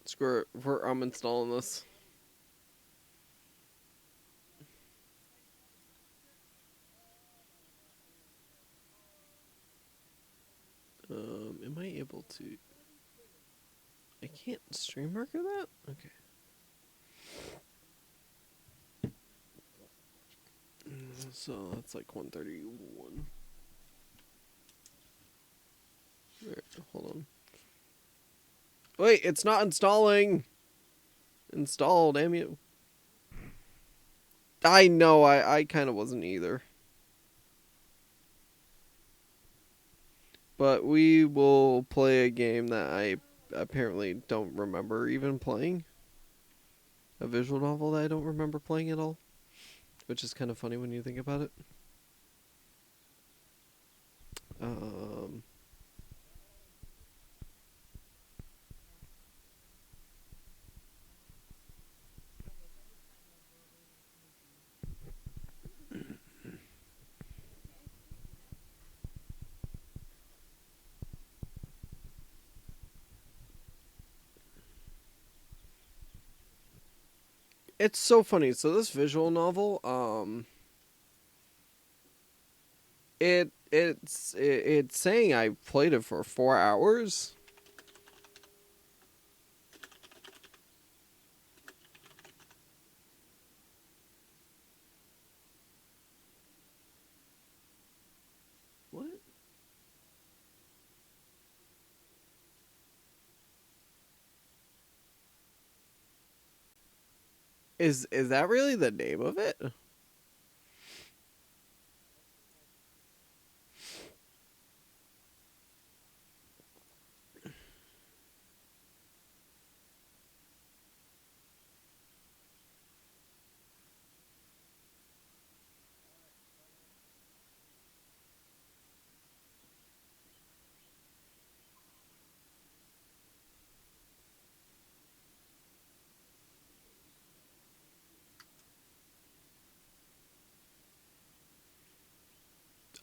Screw it. I'm installing this. Am I able to? I can't stream marker that? Okay. So that's like 131. Alright, hold on. Wait, it's not installing! Install, damn you. I know, I kind of wasn't either. But we will play a game that I apparently don't remember even playing. A visual novel that I don't remember playing at all. Which is kind of funny when you think about it. Um, it's so funny. So this visual novel, it's saying I played it for 4 hours. What? Is that really the name of it?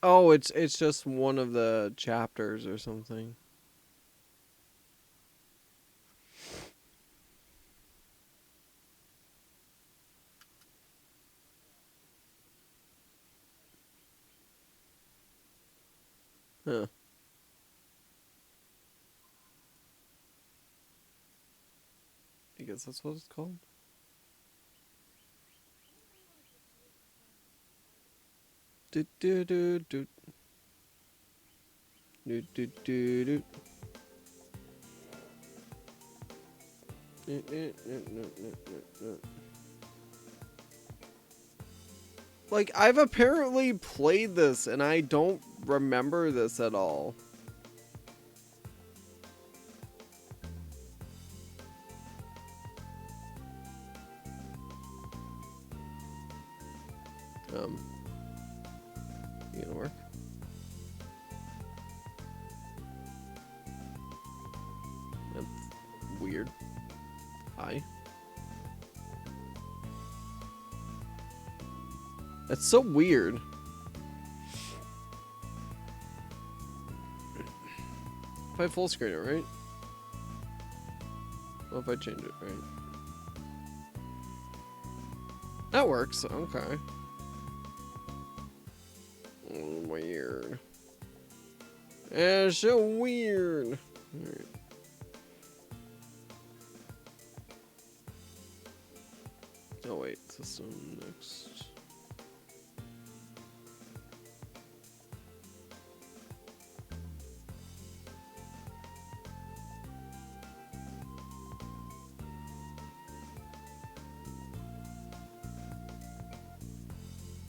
Oh, it's just one of the chapters or something. Huh. I guess that's what it's called. Do do do do do do do do. Like, I've apparently played this and I don't remember this at all. Um, you gonna work? That's weird. Hi. That's so weird. If I full screen it, right? What if I change it, right? That works, okay. Weird. It's so weird. Alright. Oh wait, system next.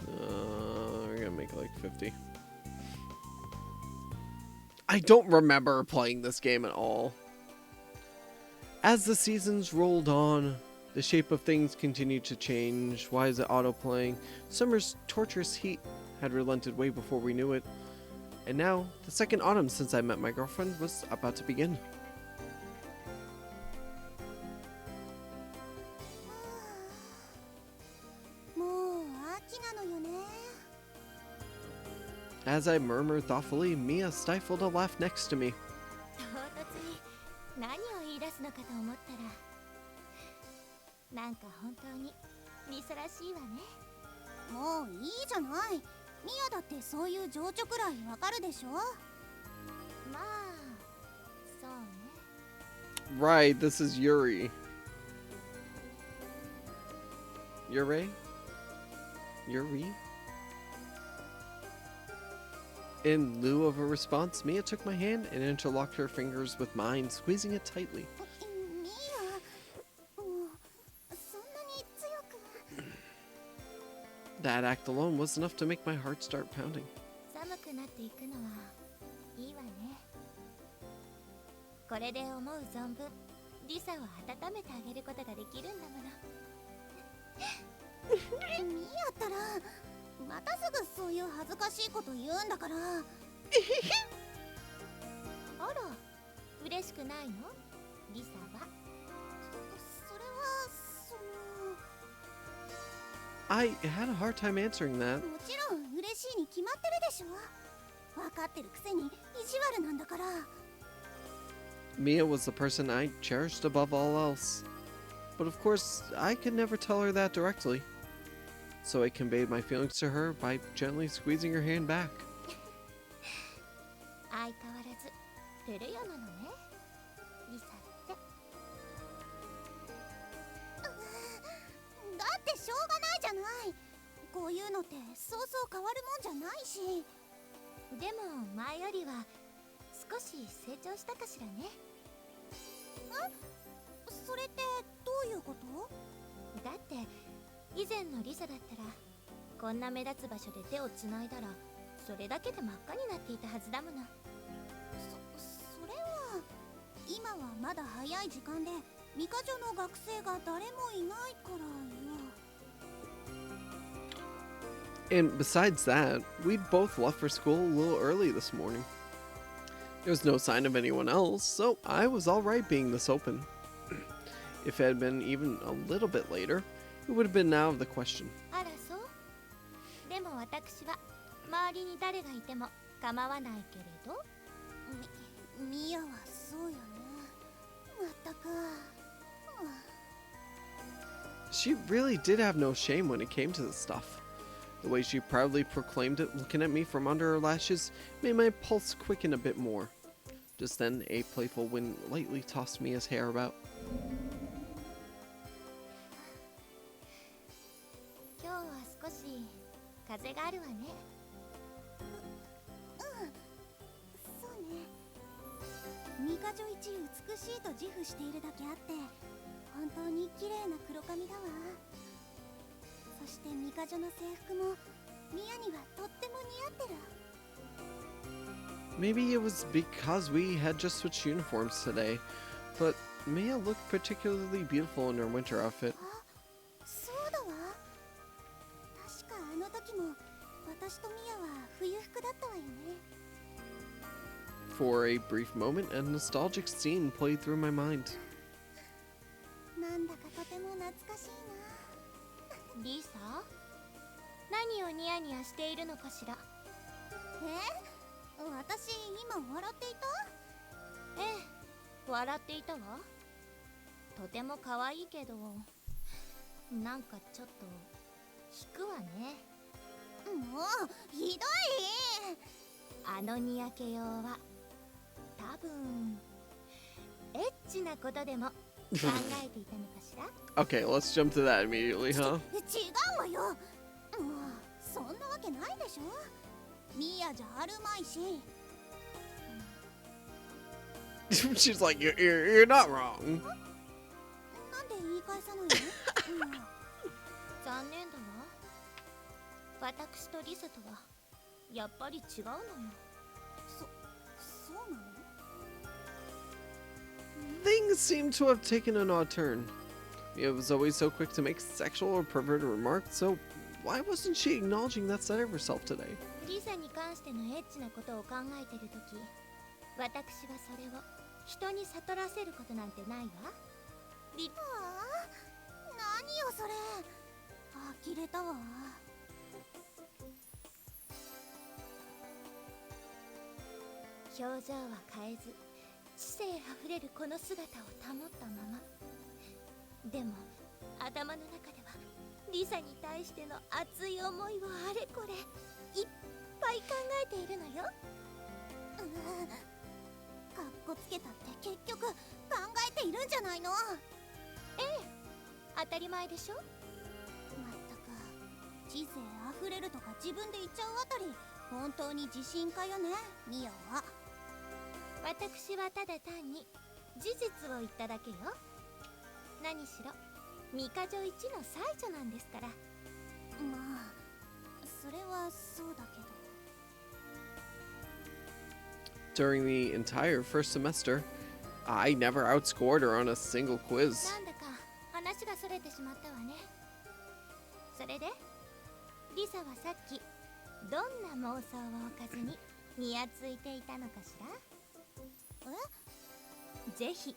We're gonna make like 50. I don't remember playing this game at all. As the seasons rolled on, the shape of things continued to change. Why is it auto-playing? Summer's torturous heat had relented way before we knew it. And now, the second autumn since I met my girlfriend was about to begin. As I murmured thoughtfully, Mia stifled a laugh next to me. なんか本当にリサらしいわね。もういいじゃない。ミヤだってそういう情緒くらいわかるでしょ。まあそうね。 Right, this is Yuri. Yuri? Yuri? In lieu of a response, Mia took my hand and interlocked her fingers with mine, squeezing it tightly. ミヤ、もうそんなに強く。That act alone was enough to make my heart start pounding. 寒くなっていくのはいいわね。これで思う存分リサを温めてあげることができるんだもの。ミヤったらまたすぐそういう恥ずかしいこと言うんだから。あら、嬉しくないのリサは。それはその。 I had a hard time answering that. もちろん嬉しいに決まってるでしょ。分かってるくせに意地悪なんだから。 Mia was the person I cherished above all else. But of course, I could never tell her that directly. So I conveyed my feelings to her by gently squeezing her hand back. 相変わらず照れ屋なのねリサって。だってしょうがないじゃない。こういうのってそうそう変わるもんじゃないし。でも前よりは少し成長したかしらね。それってどういうこと？だって以前のリサだったらこんな目立つ場所で手をつないだらそれだけで真っ赤になっていたはずだもの。それは今はまだ早い時間でミカ女の学生が誰もいないからよ。 And besides that, we'd both left for school a little early this morning. There was no sign of anyone else, so I was alright being this open. If it had been even a little bit later, it would have been out of the question. あらそう。でも私は周りに誰がいても構わないけれど。ミヤはそうよね。まったく。She really did have no shame when it came to this stuff. The way she proudly proclaimed it, looking at me from under her lashes, made my pulse quicken a bit more. Just then, a playful wind lightly tossed Mia's hair about. 今日は少し風があるわね。そうね。ミカ女一美しいと自負しているだけあって本当に綺麗な黒髪だわ。そしてミカ女の制服もミヤにはとっても似合ってる。 Maybe it was because we had just switched uniforms today, but Mia looked particularly beautiful in her winter outfit. あ、そうだわ。確かあの時も私とミヤは冬服だったわよね。 For a brief moment, a nostalgic scene played through my mind. なんだかとても懐かしいな。リサ、何をニヤニヤしているのかしら。私今笑っていた？ええ、笑っていたわ。とても可愛いけどなんかちょっと引くわね。もうひどい。あのにやけようは多分エッチなことでも考えていたのかしら。 Okay, let's jump to that immediately, huh? 違うわよ。もうそんなわけないでしょ。ミヤじゃあるまいし。She's like, you're not wrong. なんで言い返さないの？残念だわ。私とリサとはやっぱり違うのよ。そうなの？ Things seem to have taken an odd turn. Mia was always so quick to make sexual or perverted remarks, so why wasn't she acknowledging that side of herself today? リサに関してのエッチなことを考えてるとき、私はそれを人に悟らせることなんてないわ。何よそれ。呆れたわ。表情は変えず知性あふれるこの姿を保ったまま。でも頭の中ではリサに対しての熱い思いをあれこれいっぱい考えているのよ。かっこつけたって結局考えているんじゃないの。ええ、当たり前でしょ。まったく知性あふれるとか自分で言っちゃうあたり本当に自信家よね、ミオは。私はただ単に事実を言っただけよ。何しろミカ女一の才女なんですから。まあそれはそうだけど。 During the entire first semester, I never outscored her on a single quiz. なんだか話がそれてしまったわね。それでリサはさっきどんな妄想をおかずににやついていたのかしら。ぜひ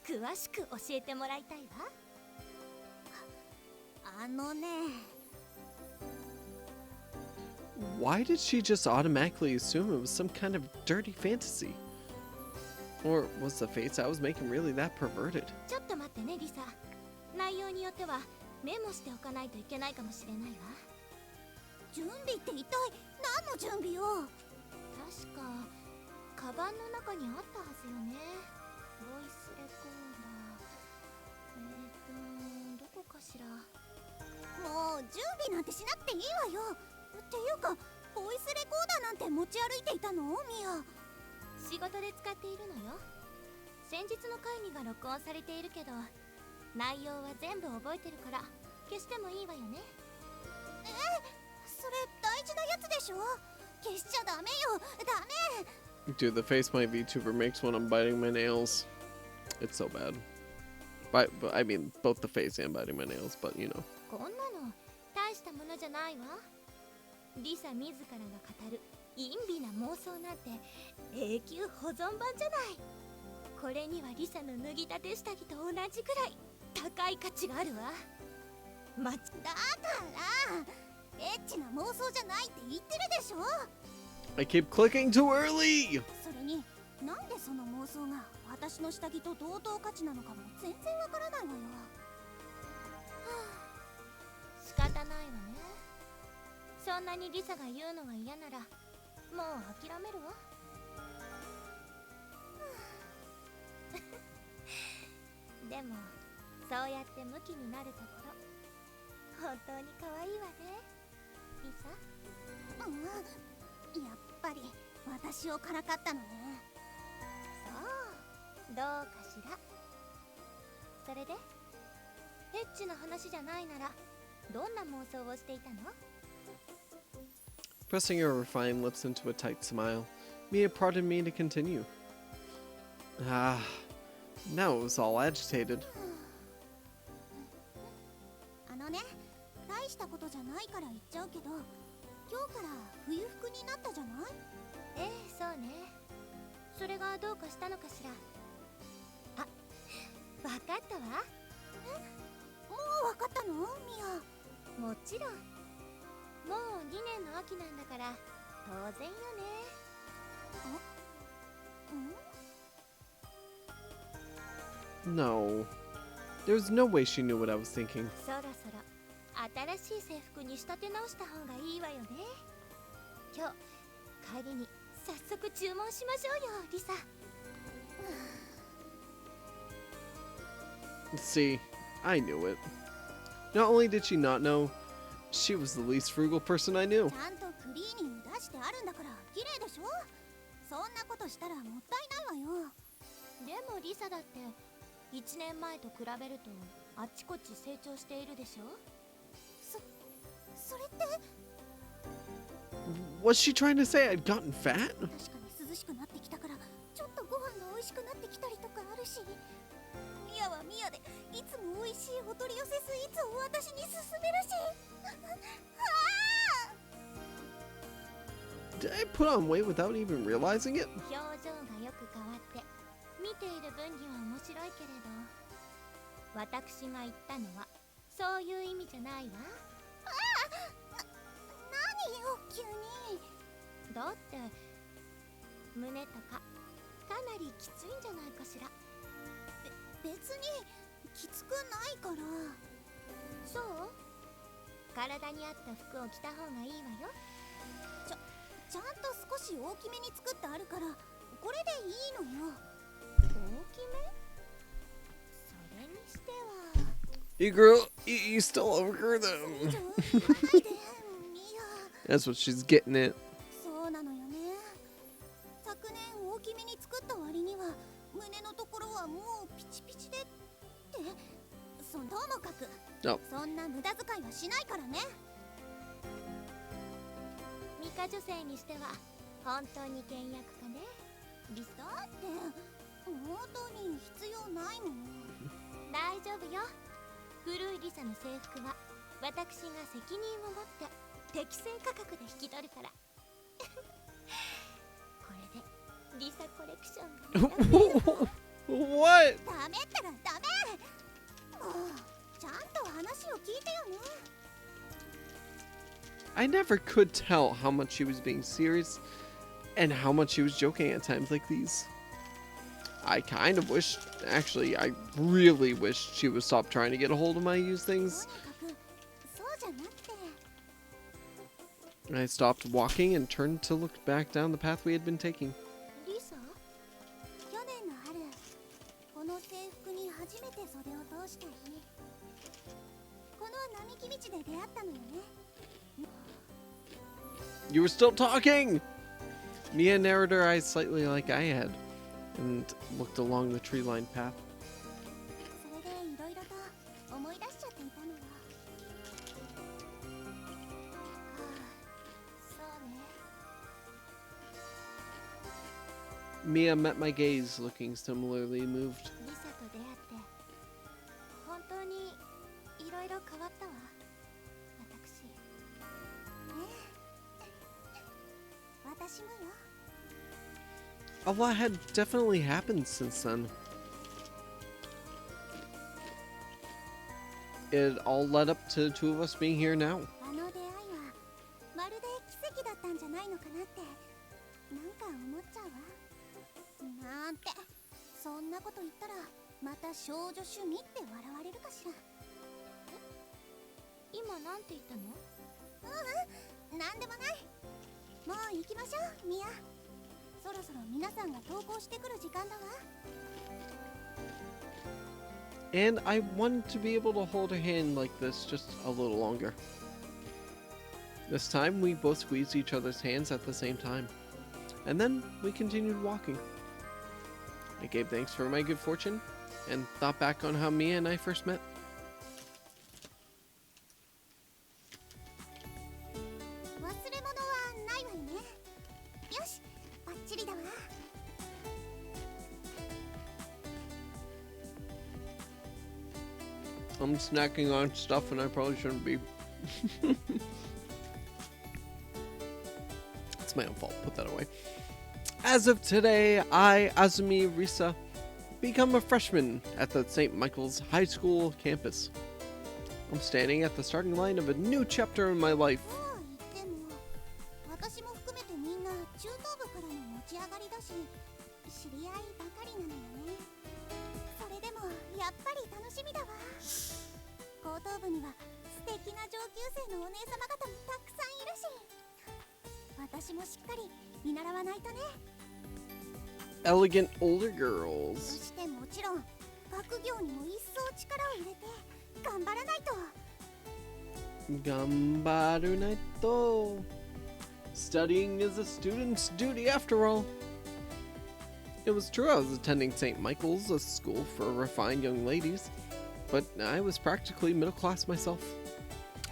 詳しく教えてもらいたいわ。あのね。 Why did she just automatically assume it was some kind of dirty fantasy? Or was the face I was making really that perverted? ちょっと待ってねリサ。内容によってはメモしておかないといけないかもしれないわ。準備って一体何の準備を。確かカバンの中にあったはずよね。ボイスレコーダー。どこかしら。もう準備なんてしなくていいわよ。っていうかボイスレコーダーなんて持ち歩いていたの、ミア。仕事で使っているのよ。先日の会議が録音されているけど内容は全部覚えてるから消してもいいわよね。それ大事なやつでしょ。消しちゃダメよ、ダメ。 Dude, the face my VTuber makes when I'm biting my nails. It's so bad. But I mean, both the face and biting my nails, but you know. こんなの大したものじゃないわ。リサ自らが語る陰微な妄想なんて永久保存版じゃない。これにはリサの脱ぎたて下着と同じくらい高い価値があるわ。だからエッチな妄想じゃないって言ってるでしょ。 I keep clicking too early! それになんでその妄想が私の下着と同等価値なのかも全然わからないわよ。仕方ないわね。そんなにリサが言うのが嫌ならもう諦めるわ。でもそうやってムキになるところ本当に可愛いわね、リサ。やっぱり私をからかったのね。そう、どうかしら。それでエッチな話じゃないならどんな妄想をしていたの？ Pressing her refined lips into a tight smile, Mia prodded me to continue. Ah, now it was all agitated. あのね、大したことじゃないから言っちゃうけど、今日から冬服になったじゃない？ええ、そうね。それがどうかしたのかしら。あ、わかったわ。もうわかったの、ミア？もちろん。もう2年の秋なんだから当然よね。No. There's no way she knew what I was thinking. そろそろ新しい制服に仕立て直した方がいいわよね。今日帰りに早速注文しましょうよ、リサ。See, I knew it. Not only did she not know, she was the least frugal person I knew. ちゃんとクリーニング出してあるんだから綺麗でしょ。そんなことしたらもったいないわよ。でもリサだって1年前と比べるとあっちこっち成長しているでしょ。それって Was she trying to say I'd gotten fat? 確かに涼しくなってきたからちょっとご飯が美味しくなってきたりとかあるし、ミアはミアでいつも美味しいお取り寄せスイーツを私に勧めるし。Did I put on weight without even realizing it? 表情がよく変わって見ている分には面白いけれど、私が言ったのはそういう意味じゃないわ。何よ急に。だって胸とかかなりきついんじゃないかしら。別にきつくないから。そう体に合った服を着た方がいいわよ。ちゃんと少し大きめに作ってあるからこれでいいのよ。大きめ？それにしては。You grew, you still outgrew それ them. 以上言わないでミア。 That's what she's getting at. そうなのよね。昨年大きめに作った割には胸のところはもうピチピチでってともかく Oh. そんな無駄遣いはしないからね。ミカ女性にしては本当に倹約家ね。リスだって本当に必要ないもの。大丈夫よ。古いリサの制服は私が責任を持って適正価格で引き取るから。これでリサコレクションがWhat? ダメったらダメ。もうちゃんと話を聞いてよね。I never could tell how much she was being serious and how much she was joking at times like these. I kind of wished, actually, I really wished she would stop trying to get a hold of my used とに things. かくそうじゃなくて I stopped walking and turned to look back down the path we had been taking. リサ？去年の春この制服に初めて袖を通した日、この並木道で出会ったのよね。 You were still talking! Mia narrowed her eyes slightly like I had and looked along the tree-lined path. それでいろいろと思い出しちゃっていたのよ。そうね。 Mia met my gaze, looking similarly moved. リサと出会って本当にいろいろ変わったわ。私。私もよ。 A lot had definitely happened since then. It all led up to the two of us being here now. あの出会いはまるで奇跡だったんじゃないのかなってなんか思っちゃうわ。なんてそんなこと言ったらまた少女趣味って笑われるかしら。今なんて言ったの？なんでもない。もう行きましょうミア。そろそろ皆さんが登校してくる時間だわ。 And I wanted to be able to hold her hand like this just a little longer. This time, we both squeezed each other's hands at the same time. And then, we continued walking. I gave thanks for my good fortune, and thought back on how Mia and I first met. 忘れ物はないわよね。よし、バッチリだわ。 I'm snacking on stuff and I probably shouldn't be. It's my own fault. Put that away. As of today, I, Azumi Risa, become a freshman at the St. Michael's High School campus. I'm standing at the starting line of a new chapter in my life. と言っても、私も含めてみんな中等部からの持ち上がりだし、知り合いばかりなのよね。それでもやっぱり楽しみだわ。高等部には素敵な上級生のお姉様方もたくさんいるし、私もしっかり見習わないとね。 Elegant older そ girls. してもちろん学業にも一層力を入れて頑張らないと。 Gambaru naito. Studying is a student's duty after all. It was true I was attending St. Michael's, a school for refined young ladies, but I was practically middle class myself.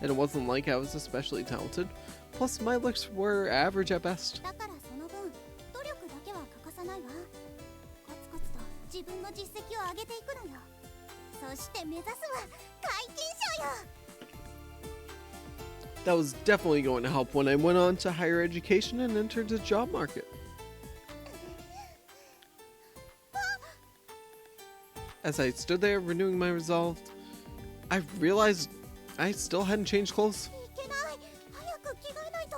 And it wasn't like I was especially talented, plus my looks were average at best. だからその分努力だけは欠かさないわ。コツコツと自分の実績を上げていくのよ。そして目指すは皆勤賞よ。 That was definitely going to help when I went on to higher education and entered the job market. As I stood there renewing my resolve, I realized I still hadn't changed clothes. いけない。早く着替えないと。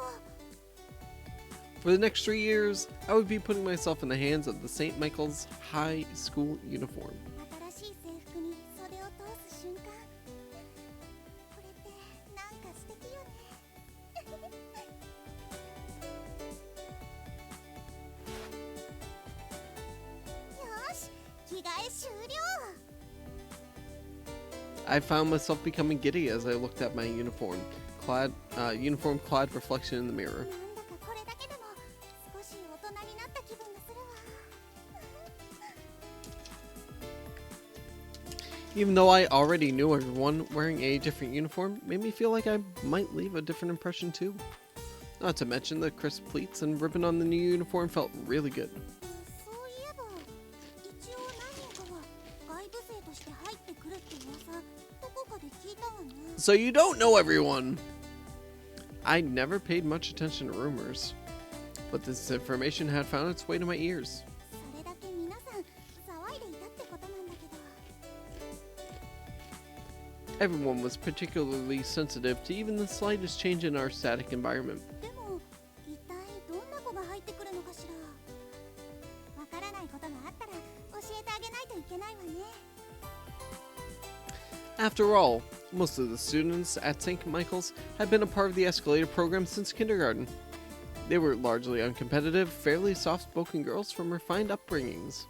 For the next 3 years, I would be putting myself in the hands of the St. Michael's High School uniform. 新しい制服に袖を通す瞬間、替え終了。 I found myself becoming giddy as I looked at my uniform clad reflection in the mirror. なんだかこれだけでも少し大人になった気分がするわ。 Even though I already knew everyone, wearing a different uniform made me feel like I might leave a different impression too. Not to mention the crisp pleats and ribbon on the new uniform felt really good. そういえば一応何人かは外部生として入ってくるって噂どこかで聞いたわね。 So you don't know everyone! I never paid much attention to rumors, but this information had found its way to my ears. それだけ皆さん騒いでいたってことなんだけど。 Everyone was particularly sensitive to even the slightest change in our static environment. でも一体どんな子が入ってくるのかしら。わからないことがあったら教えてあげないといけないわね。 After all, most of the students at St. Michael's had been a part of the escalator program since kindergarten. They were largely uncompetitive, fairly soft-spoken girls from refined upbringings.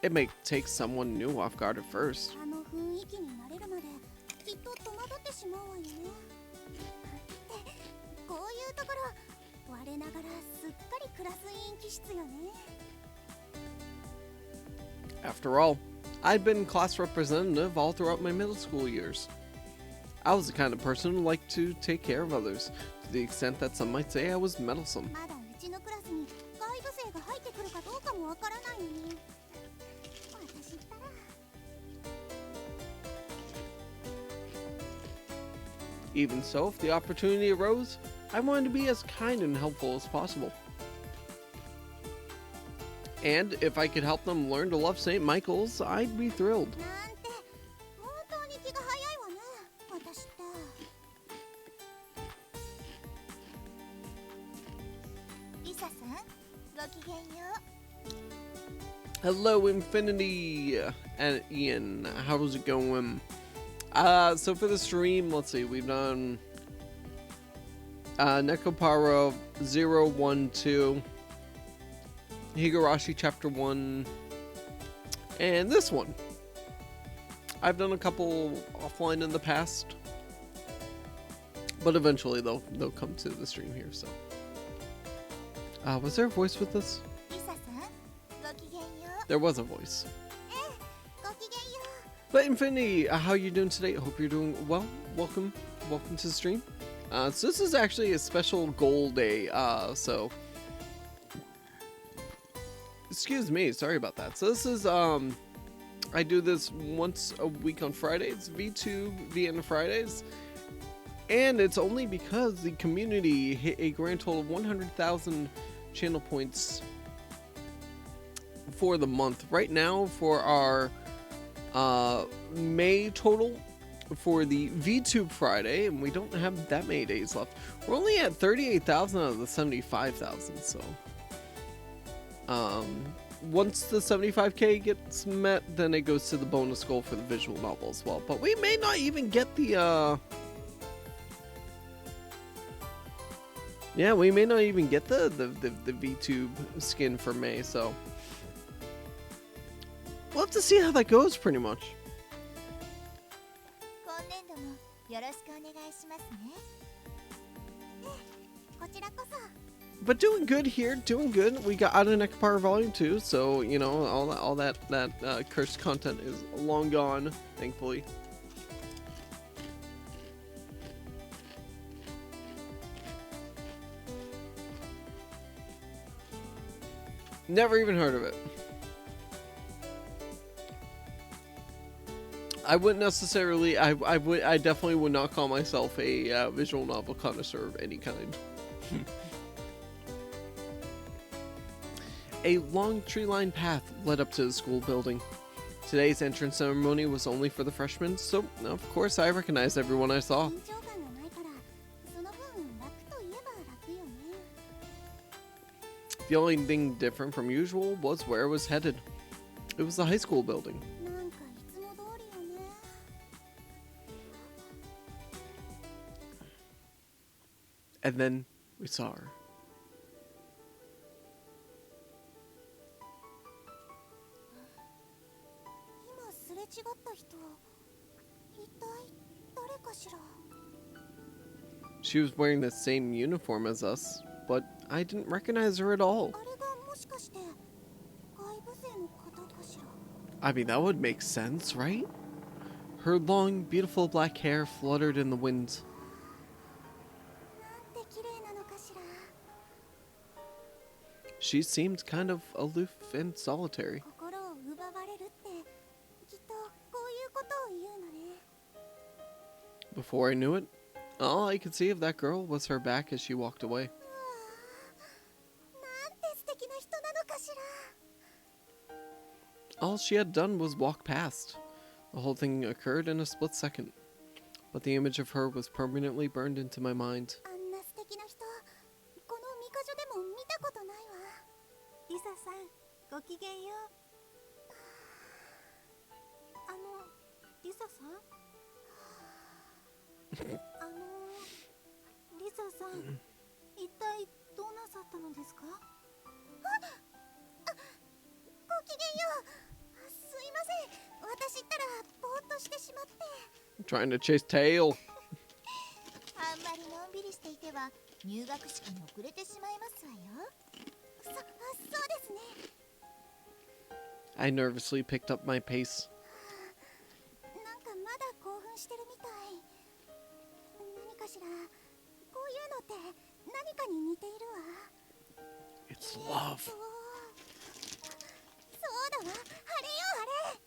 It may take someone new off guard at first. あの雰囲気に慣れるまできっと戸惑ってしまうわよね。こういうところ我ながらすっかりクラス委員気質よね。 After all, I'd been class representative all throughout my middle school years. I was the kind of person who liked to take care of others, to the extent that some might say I was meddlesome. まだうちのクラスに外部生が入ってくるかどうかもわからないのに。私ったら。 Even so, if the opportunity arose, I wanted to be as kind and helpful as possible. And if I could help them learn to love St. Michael's, I'd be thrilled. なんて本当に気が早いわね。私って。リサさん、ごきげんよう。 Hello, Infinity and Ian. How's it going? So for the stream, let's see, we've done Nekopara 012, Higurashi Chapter 1, and this one. I've done a couple offline in the past, but eventually they'll come to the stream here. So, was there a voice with this? リサさん、ごきげんよう。 There was a voice. ごきげんよう。 But Infinity, how are you doing today? Hope you're doing well. Welcome to the stream. So this is actually a special goal day. So excuse me, sorry about that. So this is I do this once a week on Fridays, VTube Vienna Fridays, and it's only because the community hit a grand total of 100,000 channel points for the month. Right now, for our May total for the VTube Friday, and we don't have that many days left. We're only at 38,000 out of the 75,000. So, once the 75k gets met, then it goes to the bonus goal for the visual novel as well. But we may not even get the yeah, we may not even get the VTube skin for May. So. We'll have to see how that goes, pretty much. 今年度もよろしくお願いしますね。こちらこそ。 But doing good here, doing good. We got out of Nekopara Volume 2, so, you know, all that cursed content is long gone, thankfully. Never even heard of it. I wouldn't necessarily. I definitely would not call myself a visual novel connoisseur of any kind. A long tree-lined path led up to the school building. Today's entrance ceremony was only for the freshmen, so of course I recognized everyone I saw. 緊張感がないからその分楽といえば楽よね。 The only thing different from usual was where I was headed. It was the high school building. なんかいつも通りよね。 And then we saw her. った人、一体誰かしら。 She was wearing the same uniform as us, but I didn't recognize her at all. あれがもしかして外部勢の方かしら。 I mean, that would make sense, right? Her long, beautiful black hair fluttered in the wind. なんて綺麗なのかしら。 She seemed kind of aloof and solitary. 心を奪われるってきっとこういうことを言うのね。 Before I knew it, all I could see of that girl was her back as she walked away. なんて素敵な人なのかしら。 All she had done was walk past. The whole thing occurred in a split second, but the image of her was permanently burned into my mind. あんな素敵な人、この美女でも見たことないわ。リサさん、ごきげんよう。リサさんリサさん、一体どうなさったのですか？ごきげんよう。すいません、私ったらぼーっとしてしまって。 Trying to chase tail. あんまりのんびりしていては入学式に遅れてしまいますわよ。そうですね。 I nervously picked up my pace. なんかまだ興奮してるみたい。何かしら、こういうのって何かに似ているわ。 It's love. そうだわ、あれよあれ。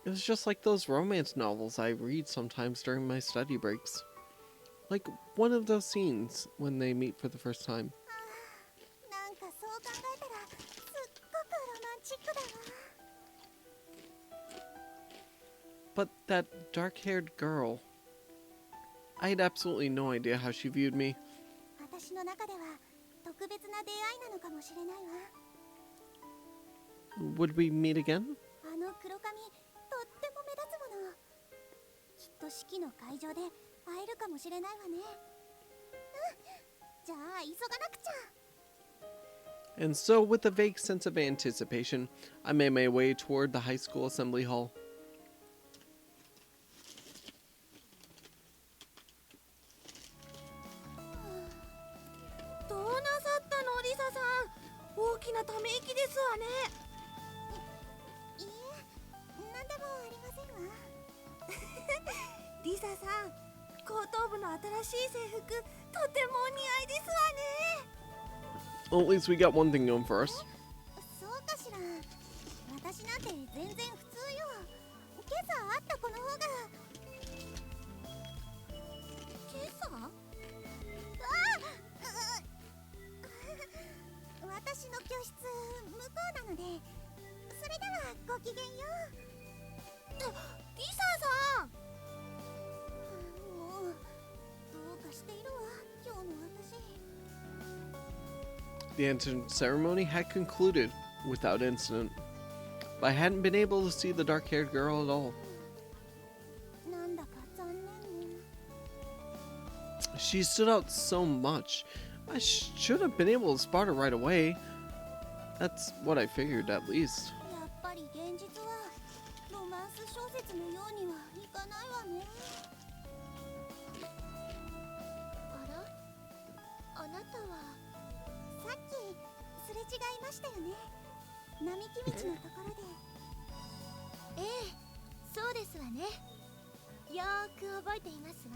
It was just like those romance novels I read sometimes during my study breaks. Like one of those scenes when they meet for the first time. なんかそう考えたらすっごくロマンチックだわ。 But that dark-haired girl, I had absolutely no idea how she viewed me. 私の中では特別な出会いなのかもしれないわ。 Would we meet again? あの黒髪、とっても目立つもの。きっと式の会場で会えるかもしれないわね。じゃあ急がなくちゃ。 And so, with a vague sense of anticipation, I made my way toward the high school assembly hall. どうなさったの、リサさん。大きなため息ですわね。いいえ、なんでもありませんわ。リサさん、後頭部の新しい制服、とてもお似合いですわね。 Well, at least we got one thing going for us. そうかしら。私なんて全然普通よ。今朝会った子の方が。今朝？私の教室向こうなので、それではごきげんよう。リサさん。もうどうかしているわ、今日の私。 The entrance ceremony had concluded without incident, but I hadn't been able to see the dark-haired girl at all. なんだか残念ね。 She stood out so much. I should have been able to spot her right away. That's what I figured, at least. やっぱり現実はロマンス小説のようにはいかないわね。あら？あなたはさっきすれ違いましたよね。並木道のところで。ええ、そうですわね。よーく覚えていますわ。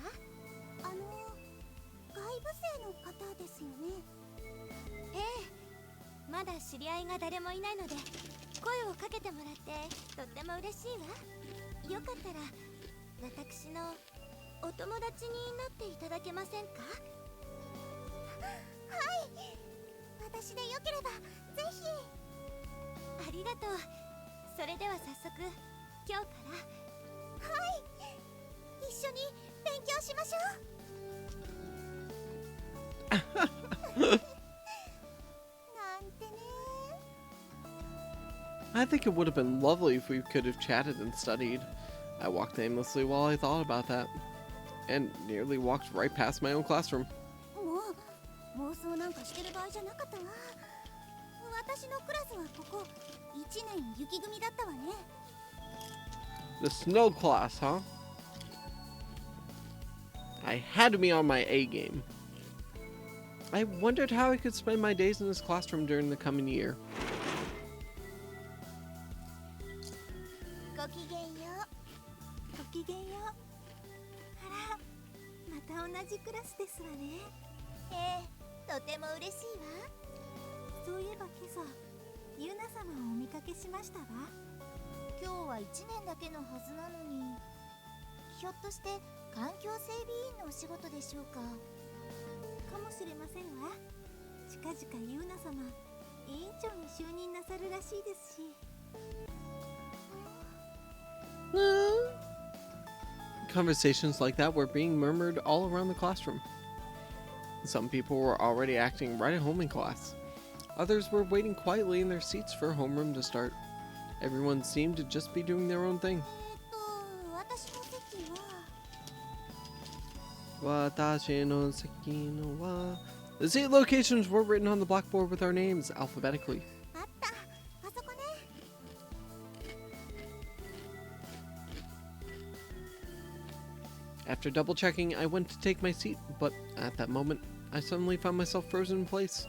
外部生の方ですよね。ええ、まだ知り合いが誰もいないので声をかけてもらってとっても嬉しいわ。よかったら私のお友達になっていただけませんか？はい、私でよければぜひ。ありがとう。それでは早速今日から。はい、一緒に勉強しましょう。 なんてね。 I think it would have been lovely if we could have chatted and studied. I walked aimlessly while I thought about that, and nearly walked right past my own classroom. もう妄想なんかしてる場合じゃなかったわ。私のクラスはここ1年雪組だったわね。The snow class, huh? I had to be on my A game. I wondered how I could spend my days in this classroom during the coming year. ごきげんよう。ごきげんよう。あら、また同じクラスですわね。とても嬉しいわ。そういえば今朝、ユナ様をお見かけしましたわ。今日は1年だけのはずなのに、ひょっとして環境整備員のお仕事でしょうか。かもしれませんわ。近々ユナ様、委員長に就任なさるらしいですし。Conversations like that were being murmured all around the classroom. Some people were already acting right at home in class. Others were waiting quietly in their seats for homeroom to start. Everyone seemed to just be doing their own thing. 私の席は。Watashi no seki no wa. The seat locations were written on the blackboard with our names alphabetically. あった、あそこね。After double checking, I went to take my seat, but at that moment, I suddenly found myself frozen in place.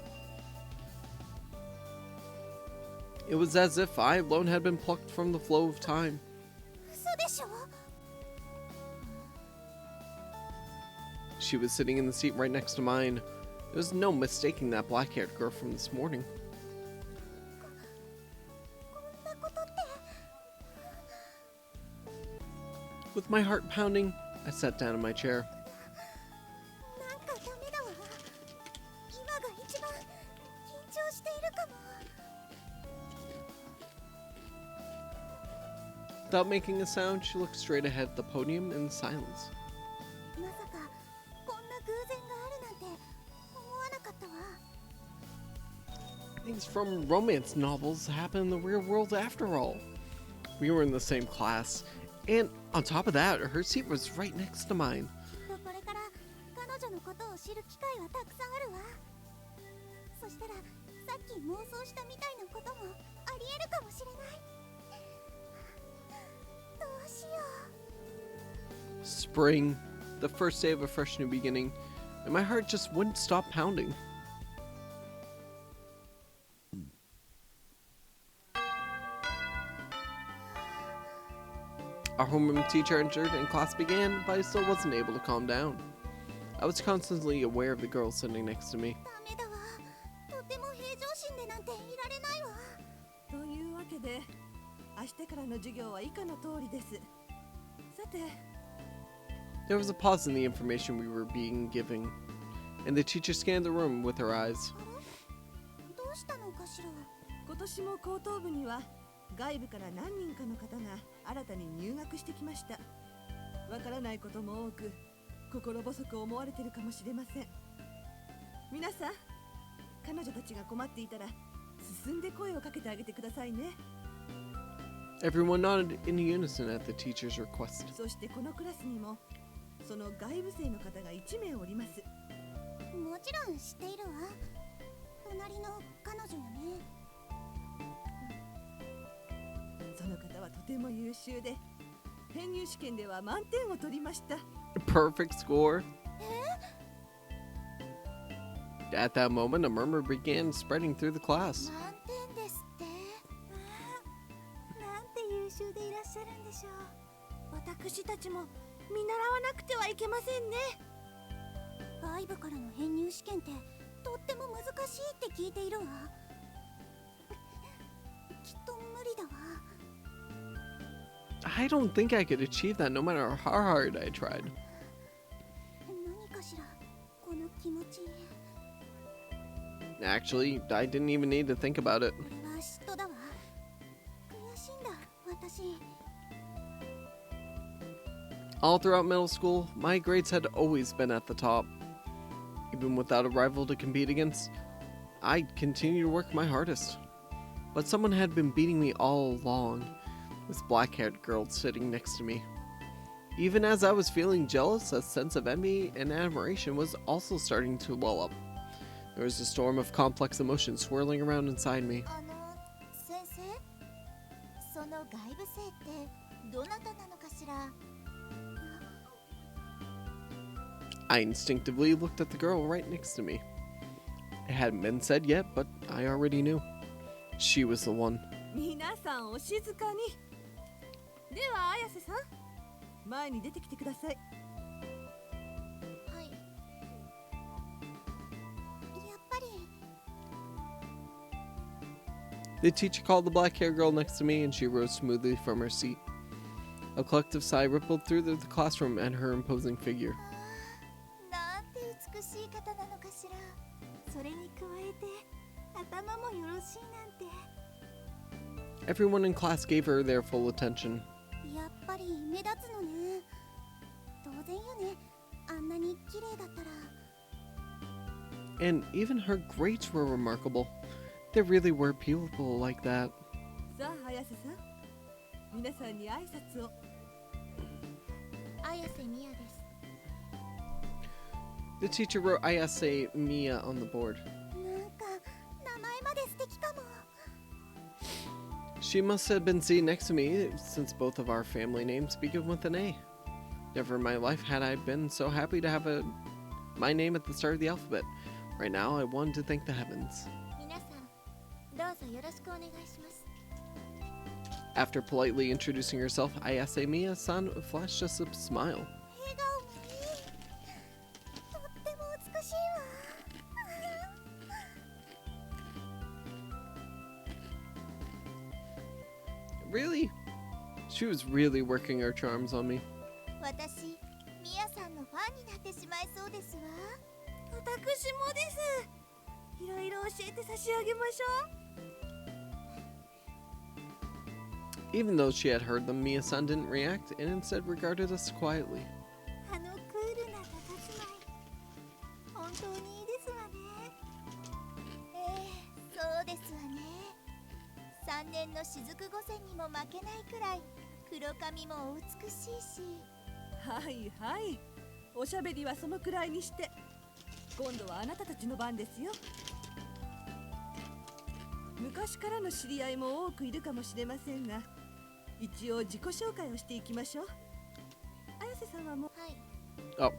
It was as if I alone had been plucked from the flow of time. 嘘でしょ。 She was sitting in the seat right next to mine. There was no mistaking that black-haired girl from this morning. こんなことって。 With my heart pounding, I sat down in my chair. なんかダメだわ。今が一番緊張しているかも。 Without making a sound, she looked straight ahead at the podium in silence. まさかこんな偶然があるなんて思わなかったわ。 Things from romance novels happen in the real world after all. We were in the same class, and on top of that, her seat was right next to mine. きっとこれから彼女のことを知る機会はたくさんあるわ。そしたらさっき妄想したみたいなこともありえるかもしれない。どうしよう。 Spring, the first day of a fresh new beginning, and my heart just wouldn't stop pounding. Our homeroom teacher entered and class began, but I still wasn't able to calm down. I was constantly aware of the girl sitting next to me. ダメだわ。とても平常心でなんていられないわ。というわけで、明日からの授業は以下の通りです。さて、 There was a pause in the information we were being given, and the teacher scanned the room with her eyes. どうしたのかしら。今年も高等部には外部から何人かの方が新たに入学してきました。わからないことも多く、心細く思われているかもしれません。皆さん、彼女たちが困っていたら進んで声をかけてあげてくださいね。 Everyone nodded in unison at the teacher's request. そしてこのクラスにもその外部生の方が1名おります。もちろん知っているわ。隣の彼女よね。その方はとても優秀で、編入試験では満点を取りました。 Perfect score. At that moment, a murmur began spreading through the class. 満点ですって。なんて優秀でいらっしゃるんでしょう。私たちも見習わなくてはいけませんね。外部からの編入試験ってとっても難しいって聞いているわ。きっと無理だわ。 I don't think I could achieve that no matter how hard I tried. 何かしらこの気持ち。 Actually, I didn't even need to think about it. これは嫉妬だわ。悔しいんだ私。 All throughout middle school, my grades had always been at the top. Even without a rival to compete against, I continued to work my hardest. But someone had been beating me all along, this black-haired girl sitting next to me. Even as I was feeling jealous, a sense of envy and admiration was also starting to well up. There was a storm of complex emotions swirling around inside me. 先生、その外部生ってどなたなのかしら。 I instinctively looked at the girl right next to me. It hadn't been said yet, but I already knew. She was the one. 皆さんお静かに。では綾瀬さん、前に出てきてください。はい。やっぱり The teacher called the black-haired girl next to me, and she rose smoothly from her seat. A collective sigh rippled through the classroom at her imposing figure. なんて美しい方なのかしら。それに加えて頭もよろしいなんて。 Everyone in class gave her their full attention. やっぱり目立つのね。当然よね。あんなに綺麗だったら。 And even her grades were remarkable. There really were people like that. さあ綾瀬さん、皆さんに挨拶を。綾瀬みやです。 The teacher wrote Ayase Mia on the board. なんか名前まで素敵かも。 She must have been sitting next to me, since both of our family names begin with an A. Never in my life had I been so happy to have my name at the start of the alphabet. Right now, I wanted to thank the heavens. 皆さん、どうぞよろしくお願いします。 After politely introducing herself, Ayase Mia-san flashed us a smile. 笑顔もいい。とっても美しいわ。 Really? She was really working her charms on me. 私、みやさんのファンになってしまいそうですわ。私もです。いろいろ教えて差し上げましょう。 Even though she had heard them, Mia-san didn't react and instead regarded us quietly. あのクールな佇まい、本当にいいですわね。そうですわね。3年の雫御前にも負けないくらい黒髪もお美しいし。はいはい。おしゃべりはそのくらいにして。今度はあなたたちの番ですよ。昔からの知り合いも多くいるかもしれませんが、一応自己紹介をしていきましょう。綾瀬さんはもう。はい。 Oh.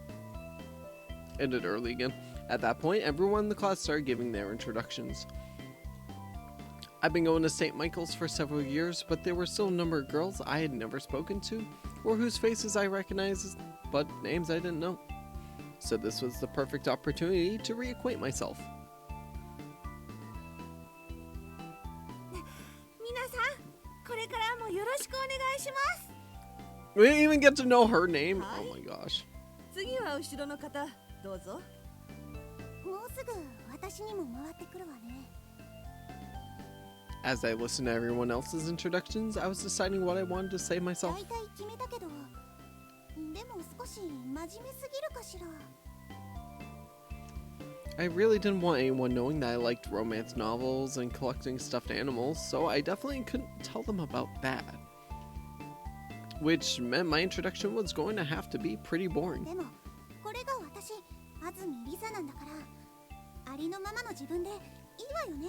Ended early again. At that point, everyone in the class started giving their introductions. I've been going to St. Michael's for several years, but there were still a number of girls I had never spoken to, or whose faces I recognized, but names I didn't know. So this was the perfect opportunity to reacquaint myself. 皆さん、これからもよろしくお願いします。 We didn't even get to know her name. Hi. Oh my gosh. 次は後ろの方、どうぞ。もうすぐ私にも回ってくるわね。 As I listened to everyone else's introductions, I was deciding what I wanted to say myself. 大体決めたけど、でも少し真面目すぎるかしら。 I really didn't want anyone knowing that I liked romance novels and collecting stuffed animals, so I definitely couldn't tell them about that. Which meant my introduction was going to have to be pretty boring. でもこれが私、安住リサなんだから、ありのままの自分でいいわよね。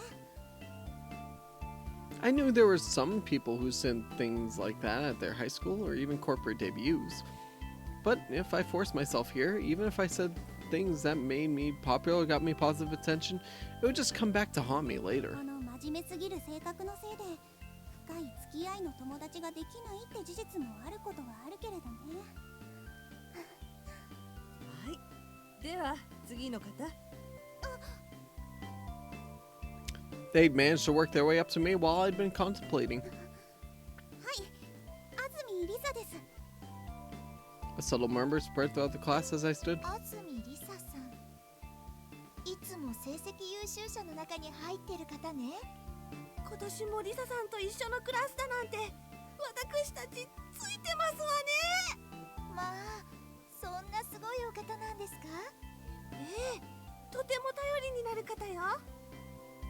I knew there were some people who said things like that at their high school or even corporate debuts. But if I forced myself here, even if I said things that made me popular or got me positive attention, it would just come back to haunt me later. この真面目すぎる性格のせいで深い付き合いの友達ができないって事実もあることはあるけれどね。はい。では次の方。 They'd managed to work their way up to me while I'd been contemplating. はい、安住リサです。 A subtle murmur spread throughout the class as I stood. 安住りささん、いつも成績優秀者の中に入ってる方ね。今年もリサさんと一緒のクラスだなんて、私たちついてますわね。まあ、そんなすごいお方なんですか？ええ、とても頼りになる方よ。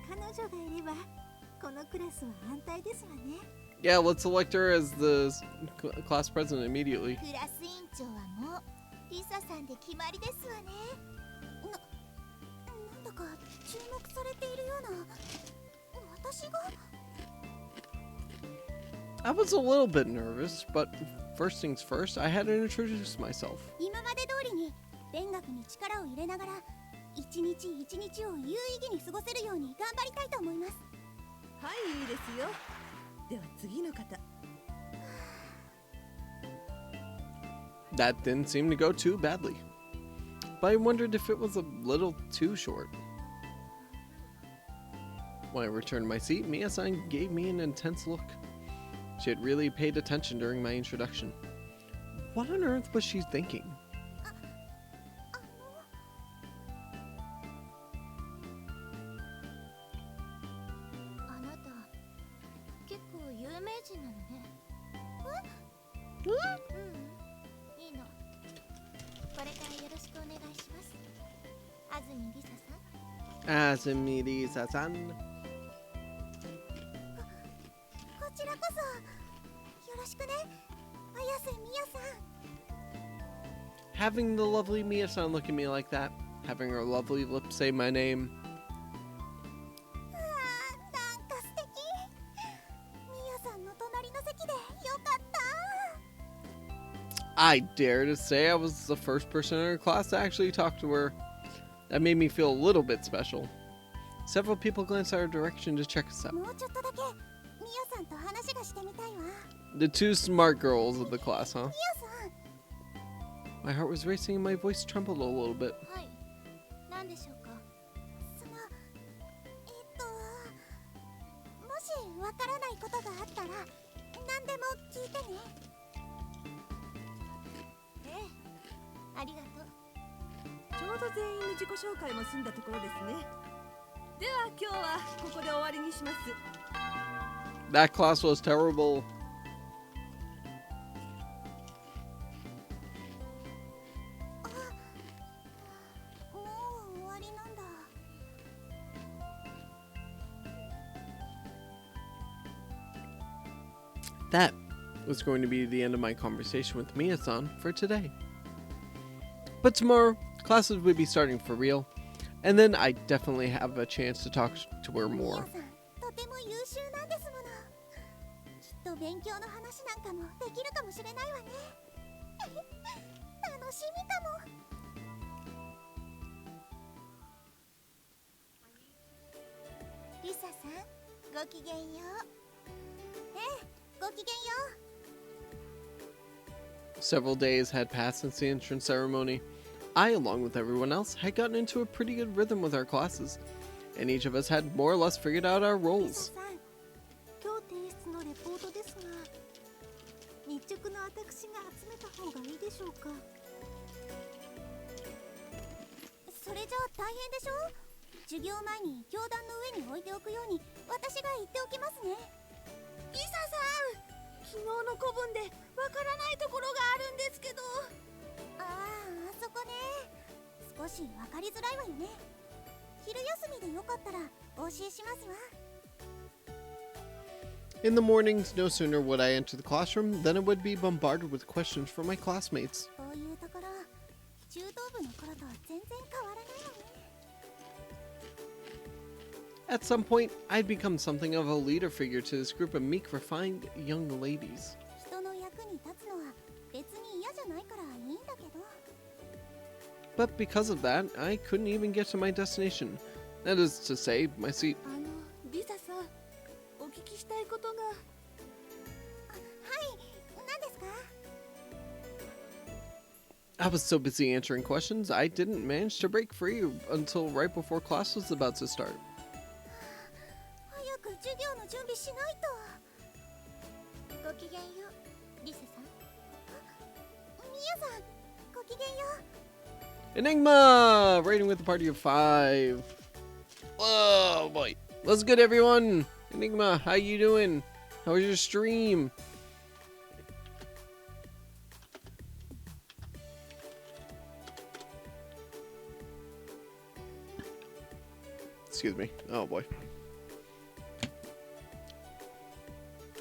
彼女がいればこのクラスは安泰ですわね。 Yeah, let's select her as the class president immediately. クラス委員長はもうリサさんで決まりですわね。なんだか注目されているような。私が I was a little bit nervous, but first things first, I had to introduce myself. 今まで通りに勉学に力を入れながら一日一日を有意義に過ごせるように頑張りたいと思います。はい、いいですよ。では次の方。 That didn't seem to go too badly, but I wondered if it was a little too short. When I returned to my seat, Mia-san gave me an intense look. She had really paid attention during my introduction. What on earth was she thinking? あなた結構有名人なのね。うん、いいの。これからよろしくお願いします。安住リサさん。 Asumi Risa-san. こちらこそよろしくね、綾瀬みやさん。 Having the lovely Mia-san look at me like that, having her lovely lips say my name. なんか素敵。みやさんの隣の席でよかった。 I dare to say I was the first person in her class to actually talk to her. That made me feel a little bit special. Several people glanced our direction to check us out. もうちょっとだけみやさんと話がしてみたいわ。 The two smart girls of the class, huh? みやさん。 My heart was racing and my voice trembled a little bit. はい。何でしょうか。そのもしわからないことがあったら何でも聞いてね。ええ、ありがとう。ちょうど全員の自己紹介も済んだところですね。では今日はここで終わりにします。 That class was terrible. もう終わりなんだ。 That was going to be the end of my conversation with Mia-san for today. But tomorrow, classes will be starting for real, and then I definitely have a chance to talk to her み more. やさんとても優秀なんですもの。きっと勉強の話なんかもできるかもしれないわね。楽しみかも。リサさん、ごきげんよう。ええ、ごきげんよう。 Several days had passed since the entrance ceremony. I, along with everyone else, had gotten into a pretty good rhythm with our classes, and each of us had more or less figured out our リサ roles. さん、今日提出のレポートですが、日直の私が集めた方がいいでしょうか。それじゃあ大変でしょ。授業前に教壇の上に置いておくように私が言っておきますね。リサさん、昨日の古文でわからないところがあるんですけど。あそこね。少しわかりづらいわよね。昼休みでよかったらお教えしますわ。 In the mornings, no sooner would I enter the classroom than I would be bombarded with questions from my classmates. こういうところ、中等部の頃と全然変わらないわね。 At some point, I'd become something of a leader figure to this group of meek, refined young ladies. 人の役に立つのは別に嫌じゃないからいいんだけど。 But because of that, I couldn't even get to my destination. That is to say, my seat. リサさん、お聞きしたいことが。はい、何ですか。 I was so busy answering questions, I didn't manage to break free until right before class was about to start. 早く授業の準備しないと。ごきげんよう、リサさん。みやさん、ごきげんよう。 Enigma! Rating with a party of 5. Oh boy. What's good, everyone? Enigma, how you doing? How was your stream? Excuse me. Oh boy.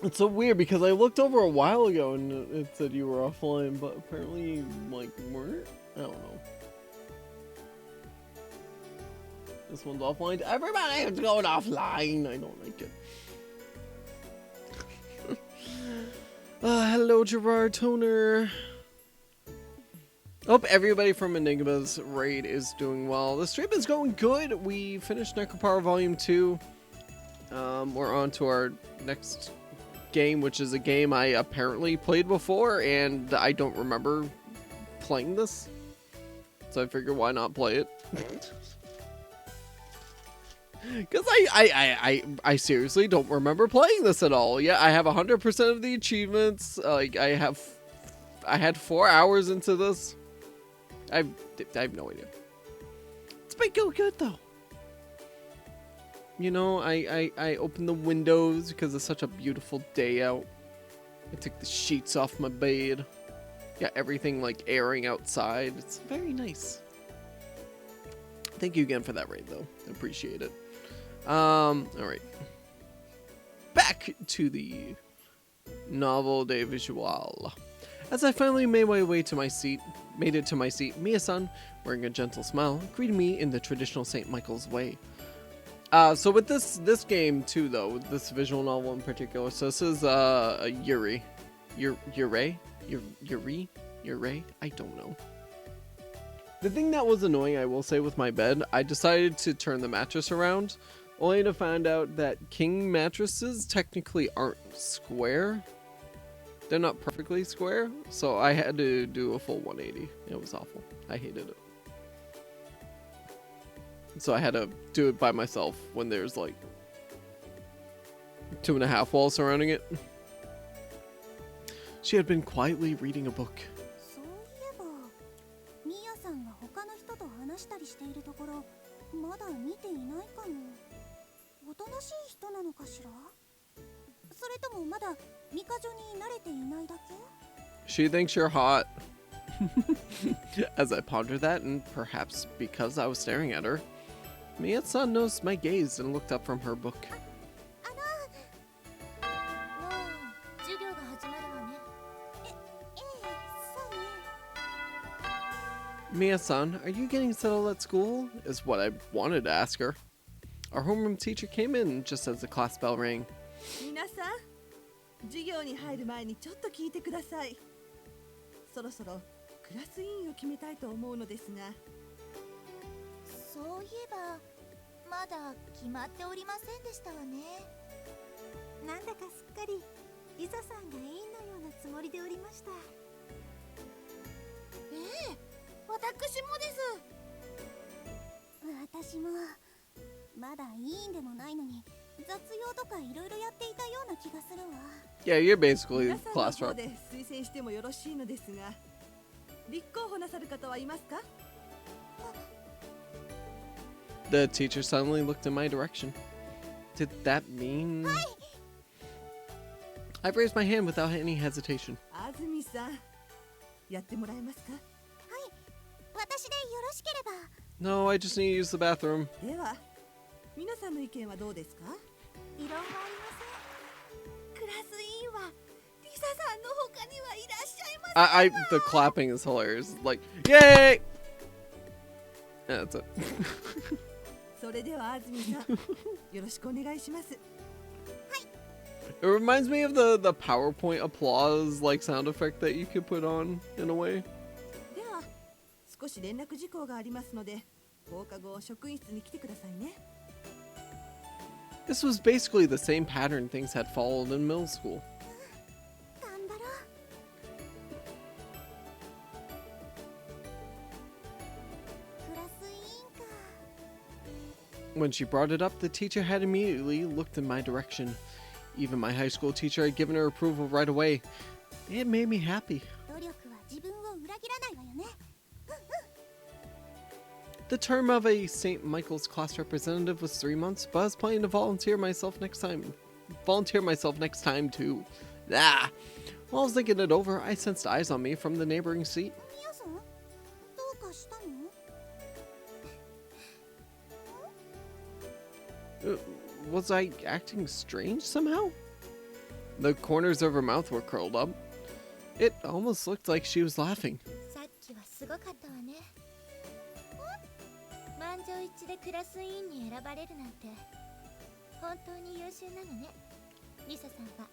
It's so weird because I looked over a while ago and it said you were offline, but apparently you, like, weren't? I don't know. This one's offline. Everybody is going offline. I don't like it. Hello, Gerard Toner. Hope everybody from Enigma's raid is doing well. The stream is going good. We finished Necropower Volume 2. We're on to our next game, which is a game I apparently played before, and I don't remember playing this. So I figured, why not play it? Because I seriously don't remember playing this at all. Yeah, I have 100% of the achievements. Like, I had 4 hours into this. I have no idea. It's been going good though. You know, I opened the windows because it's such a beautiful day out. I took the sheets off my bed. Got everything like airing outside. It's very nice. Thank you again for that raid though. I appreciate it. Alright. Back to the novel de visual. As I finally made my way to my seat, Mia-san, wearing a gentle smile, greeted me in the traditional St. Michael's way. So with this game too, though, this visual novel in particular, so this is Yuri, I don't know. The thing that was annoying, I will say, with my bed, I decided to turn the mattress around, only to find out that king mattresses technically aren't square. They're not perfectly square, so I had to do a full 180. It was awful. I hated it. So I had to do it by myself when there's like 2.5 walls surrounding it. She had been quietly reading a book. そういえば、ミヤさんが他の人と話したりしているところ、まだ見ていないかも。おとなしい人なのかしら？それともまだミカジョに慣れていないだけ？ She thinks you're hot. As I pondered that, and perhaps because I was staring at her, Mia-san noticed my gaze and looked up from her book. 授業が始まるわね。そうね。 Mia-san, are you getting settled at school? Is what I wanted to ask her. Our homeroom teacher came in just as the class bell rang. 皆さん、授業に入る前にちょっと聞いてください。そろそろクラス委員を決めたいと思うのですが。そういえばまだ決まっておりませんでしたわね。なんだかすっかりリサさんが委員のようなつもりでおりました。ええ、私もです。私もまだ委員でもないのに雑用とかいろいろやっていたような気がするわ。Yeah, you're basically 皆さんの class 方 rep. で推薦してもよろしいのですが、立候補なさる方はいますか？ The teacher suddenly looked in my direction. Did that mean... I raised my hand without any hesitation. 安住さん、やってもらえますか？私でよろしければ。 No, I just need to use the bathroom. では、皆さんの意見はどうですか？異論はありません。クラス委員はリサさんの他にはいらっしゃいます。 The clapping is hilarious. Like, yay! Yeah, that's it. それでは安住さん、よろしくお願いします。 It reminds me of the PowerPoint applause like sound effect that you could put on in a way. では、少し連絡事項がありますので、放課後職員室に来てくださいね。 This was basically the same pattern things had followed in middle school. 頑張ろう。クラス委員か。 When she brought it up, the teacher had immediately looked in my direction. Even my high school teacher had given her approval right away. It made me happy. 努力は自分を裏切らないわよね。 The term of a St. Michael's class representative was 3 months, but I was planning to volunteer myself next time too. Ah! While I was thinking it over, I sensed eyes on me from the neighboring seat. ミヤさん、どうかしたの？ Was I acting strange somehow? The corners of her mouth were curled up. It almost looked like she was laughing. さっきはすごかったわね。満場一致でクラス委員に選ばれるなんて本当に優秀なのね、リサさんは。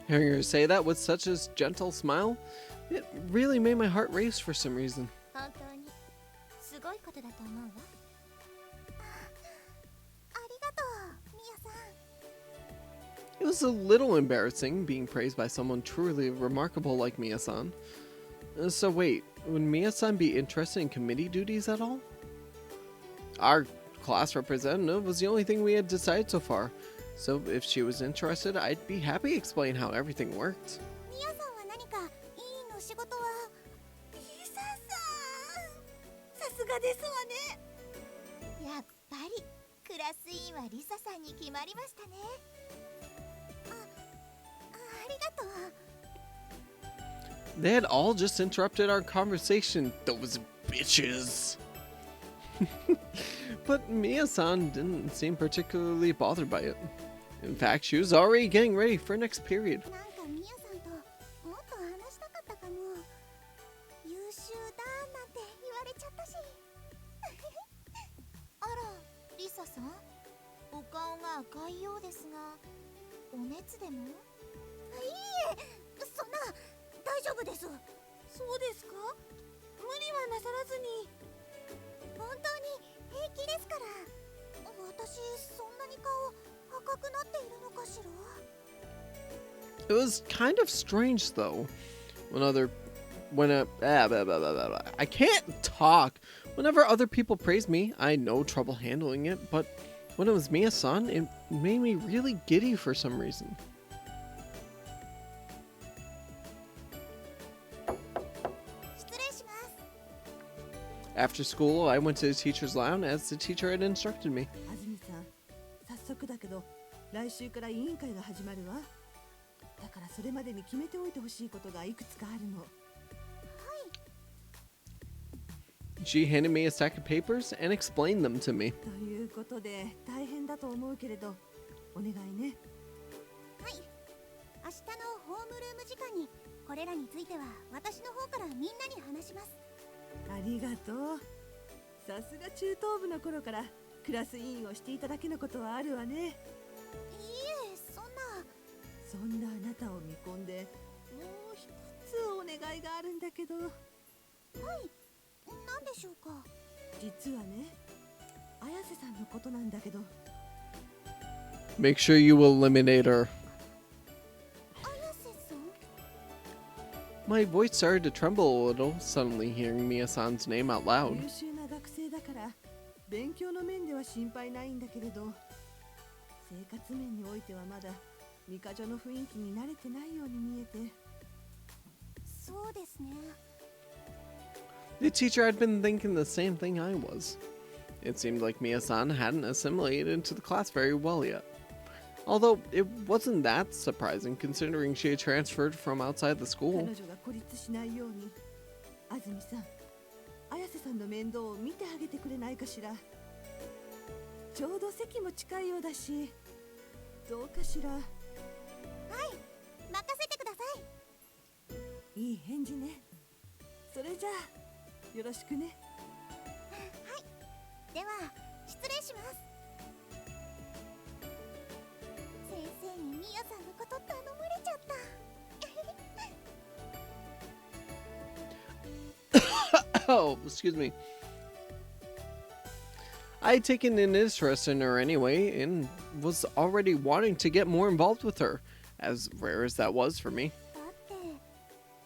Hearing her say that with such a gentle smile, it really made my heart race for some reason. 本当にすごいことだと思うわ。ありがとうミヤさん。 It was a little embarrassing being praised by someone truly remarkable like Mia-san. So wait, would Mia-san be interested in committee duties at all? Our class representative was the only thing we had decided so far. So if she was interested, I'd be happy to explain how everything worked. ミヤさんは何か委員の仕事は。リサさん、さすがですわね。やっぱりクラス委員はリサさんに決まりましたね。ありがとう。 They had all just interrupted our conversation, those bitches. But Mia-san didn't seem particularly bothered by it. In fact, she was already getting ready for next period. なんかミヤさんともっと話したかったかも。優秀だなんて言われちゃったし。あら、リサさん、お顔が赤いようですが、お熱でも？いいえ、そんな大丈夫です。そうですか？無理はなさらずに。本当に平気ですから。私そんなに顔赤くなっているのかしら。 It was kind of strange though. I can't talk. Whenever other people praised me, I had no trouble handling it, but when it was Mia-san, it made me really giddy for some reason. 失礼します。 After school, I went to the teacher's lounge as the teacher had instructed me. 安住さん、早速だけど来週から委員会が始まるわ。だからそれまでに決めておいてほしいことがいくつかあるの。 She handed me a stack of papers and explained them to me. ということで大変だと思うけれどお願いね。はい。明日のホームルーム時間にこれらについては私の方からみんなに話します。ありがとう。さすが中等部の頃からクラス委員をしていただけのことはあるわね。いいえ、そんな。そんなあなたを見込んでもう一つお願いがあるんだけど。はい。何でしょうか。実はね、綾瀬さんのことなんだけど。 Make sure you eliminate her. 綾瀬さん。 My voice started to tremble a little, suddenly hearing Mia-san's name out loud. 優秀な学生だから勉強の面では心配ないんだけれど、生活面においてはまだミカジョの雰囲気に慣れてないように見えて。そうですね。 The teacher had been thinking the same thing I was. It seemed like Mia-san hadn't assimilated into the class very well yet. Although it wasn't that surprising considering she had transferred from outside the 彼 school. 女が孤立しないように、安住さん、綾瀬さんの面倒を見てあげてくれないかしら。ちょうど席も近いようだし、どうかしら。はい。任せてください。いい返事ね。それじゃあよろしくね。では失礼します。先生にミヤさんのこと頼まれちゃった。 Oh, excuse me. I had taken an interest in her anyway and was already wanting to get more involved with her, as rare as that was for me. だって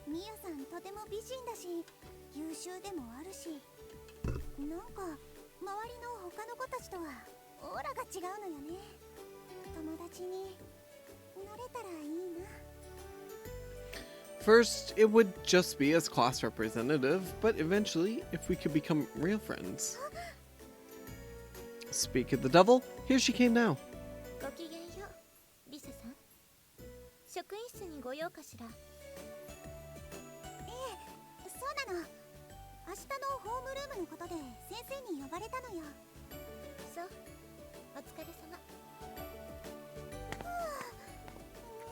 ミヤさんとても美人だし優秀でもあるし、なんか周りの他の子たちとはオーラが違うのよね。友達になれたらいいな。 First, it would just be as class representative, but eventually, if we could become real friends. Speak of the devil, here she came now. ごきげんよう、リサさん。職員室にご用かしら。ええ、そうなの。明日のホームルームのことで先生に呼ばれたのよ。そう、お疲れ様。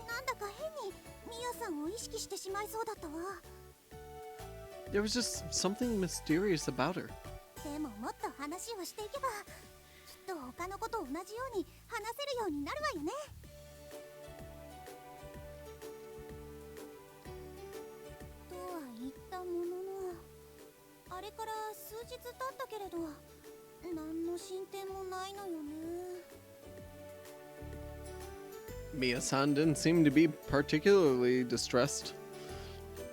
なんだか変にミヤさんを意識してしまいそうだったわ。 There was just something mysterious about her. でももっと話をしていけばきっと他の子と同じように話せるようになるわよね。は言ったものの、あれから数日経ったけれど何の進展もないのよね。 Mia-san didn't seem to be particularly distressed.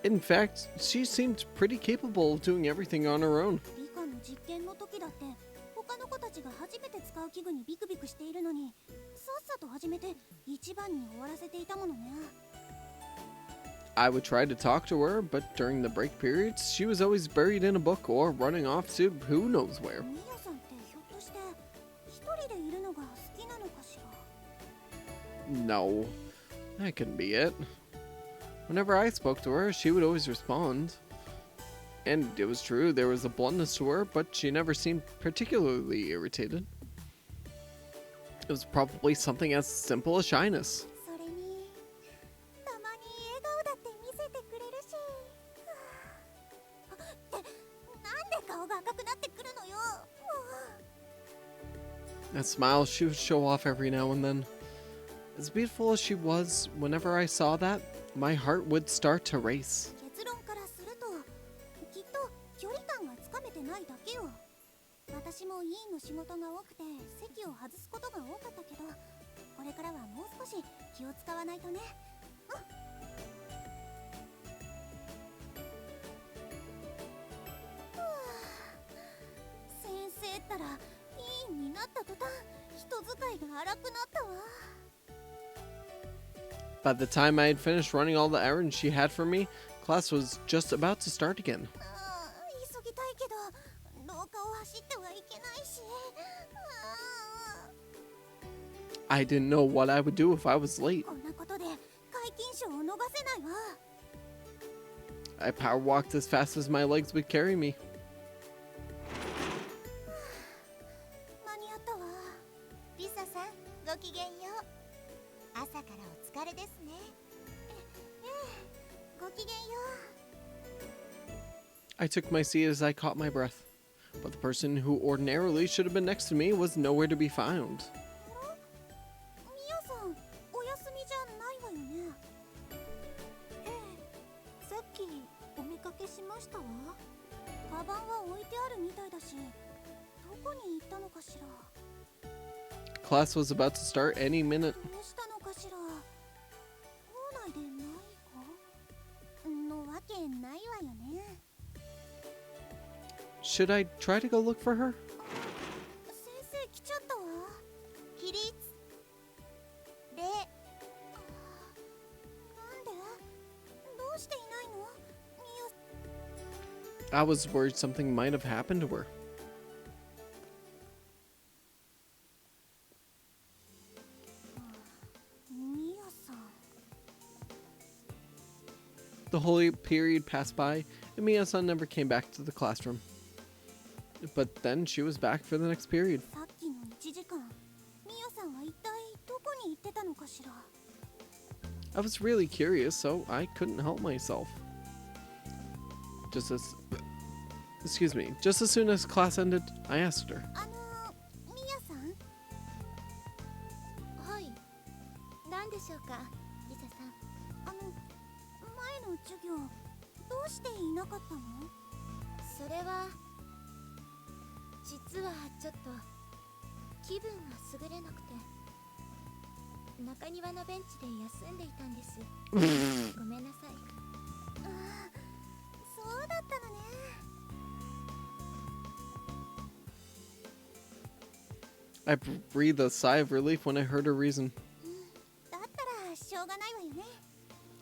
In fact, she seemed pretty capable of doing everything on her own. 理科の実験の時だって他の子たちが初めて使う器具にビクビクしているのに、さっさと始めて一番に終わらせていたものね。 I would try to talk to her, but during the break periods, she was always buried in a book or running off to who knows where. ミヤさんってひょっとして一人でいるのが好きなのかしら。 No, that couldn't be it. Whenever I spoke to her, she would always respond. And it was true, there was a bluntness to her, but she never seemed particularly irritated. It was probably something as simple as shyness. それにたまに笑顔だって見せてくれるし、ってなんで顔が赤くなってくるのよ。 That smile she would show off every now and then. As beautiful as she was, whenever I saw that, my heart would start to race. 結論からするときっと距離感がつかめてないだけよ。私も委員の仕事が多くて席を外すことが多かったけど、これからはもう少し気を使わないとね。先生ったら委員になった途端人使いが荒くなったわ。 By the time I had finished running all the errands she had for me, class was just about to start again. 急ぎたいけど廊下を走ってはいけないし。 I didn't know what I would do if I was late. こんなことで皆勤賞を逃せないわ。 I power walked as fast as my legs would carry me. 間に合ったわ。リサさん、ごきげんよう。朝からお疲れですね。ごきげんよ I took my seat as I caught my breath, but the person who ordinarily should have been next to me was nowhere to be found. う。ミヤさん、お休みじゃないわよね。ええ、さっきお見かけしましたわ。カバンは置いてあるみたいだし、どこに行ったのかしら。 Class was about to start any minute. どうしたのかしら。校内でない子のわけないわよね。 Should I try to go look for her? 先生来ちゃったわ。起立。礼。なんで？どうしていないの？ミヤ。 I was worried something might have happened to her. ミヤさん。 The whole period passed by, and Mia-san never came back to the classroom. But then she was back for the next period. さっきの1時間、ミヤさんは一体どこに行ってたのかしら。 I was really curious, so I couldn't help myself. Just as soon as class ended, I asked her. ミヤさん。はい。何でしょうか、リサさん。前の授業、どうしていなかったの？それは実はちょっと気分が優れなくて、中庭のベンチで休んでいたんです。ごめんなさい。そうだったのね。 I breathed a sigh of relief when I heard her reason. だったらしょうがないわよね。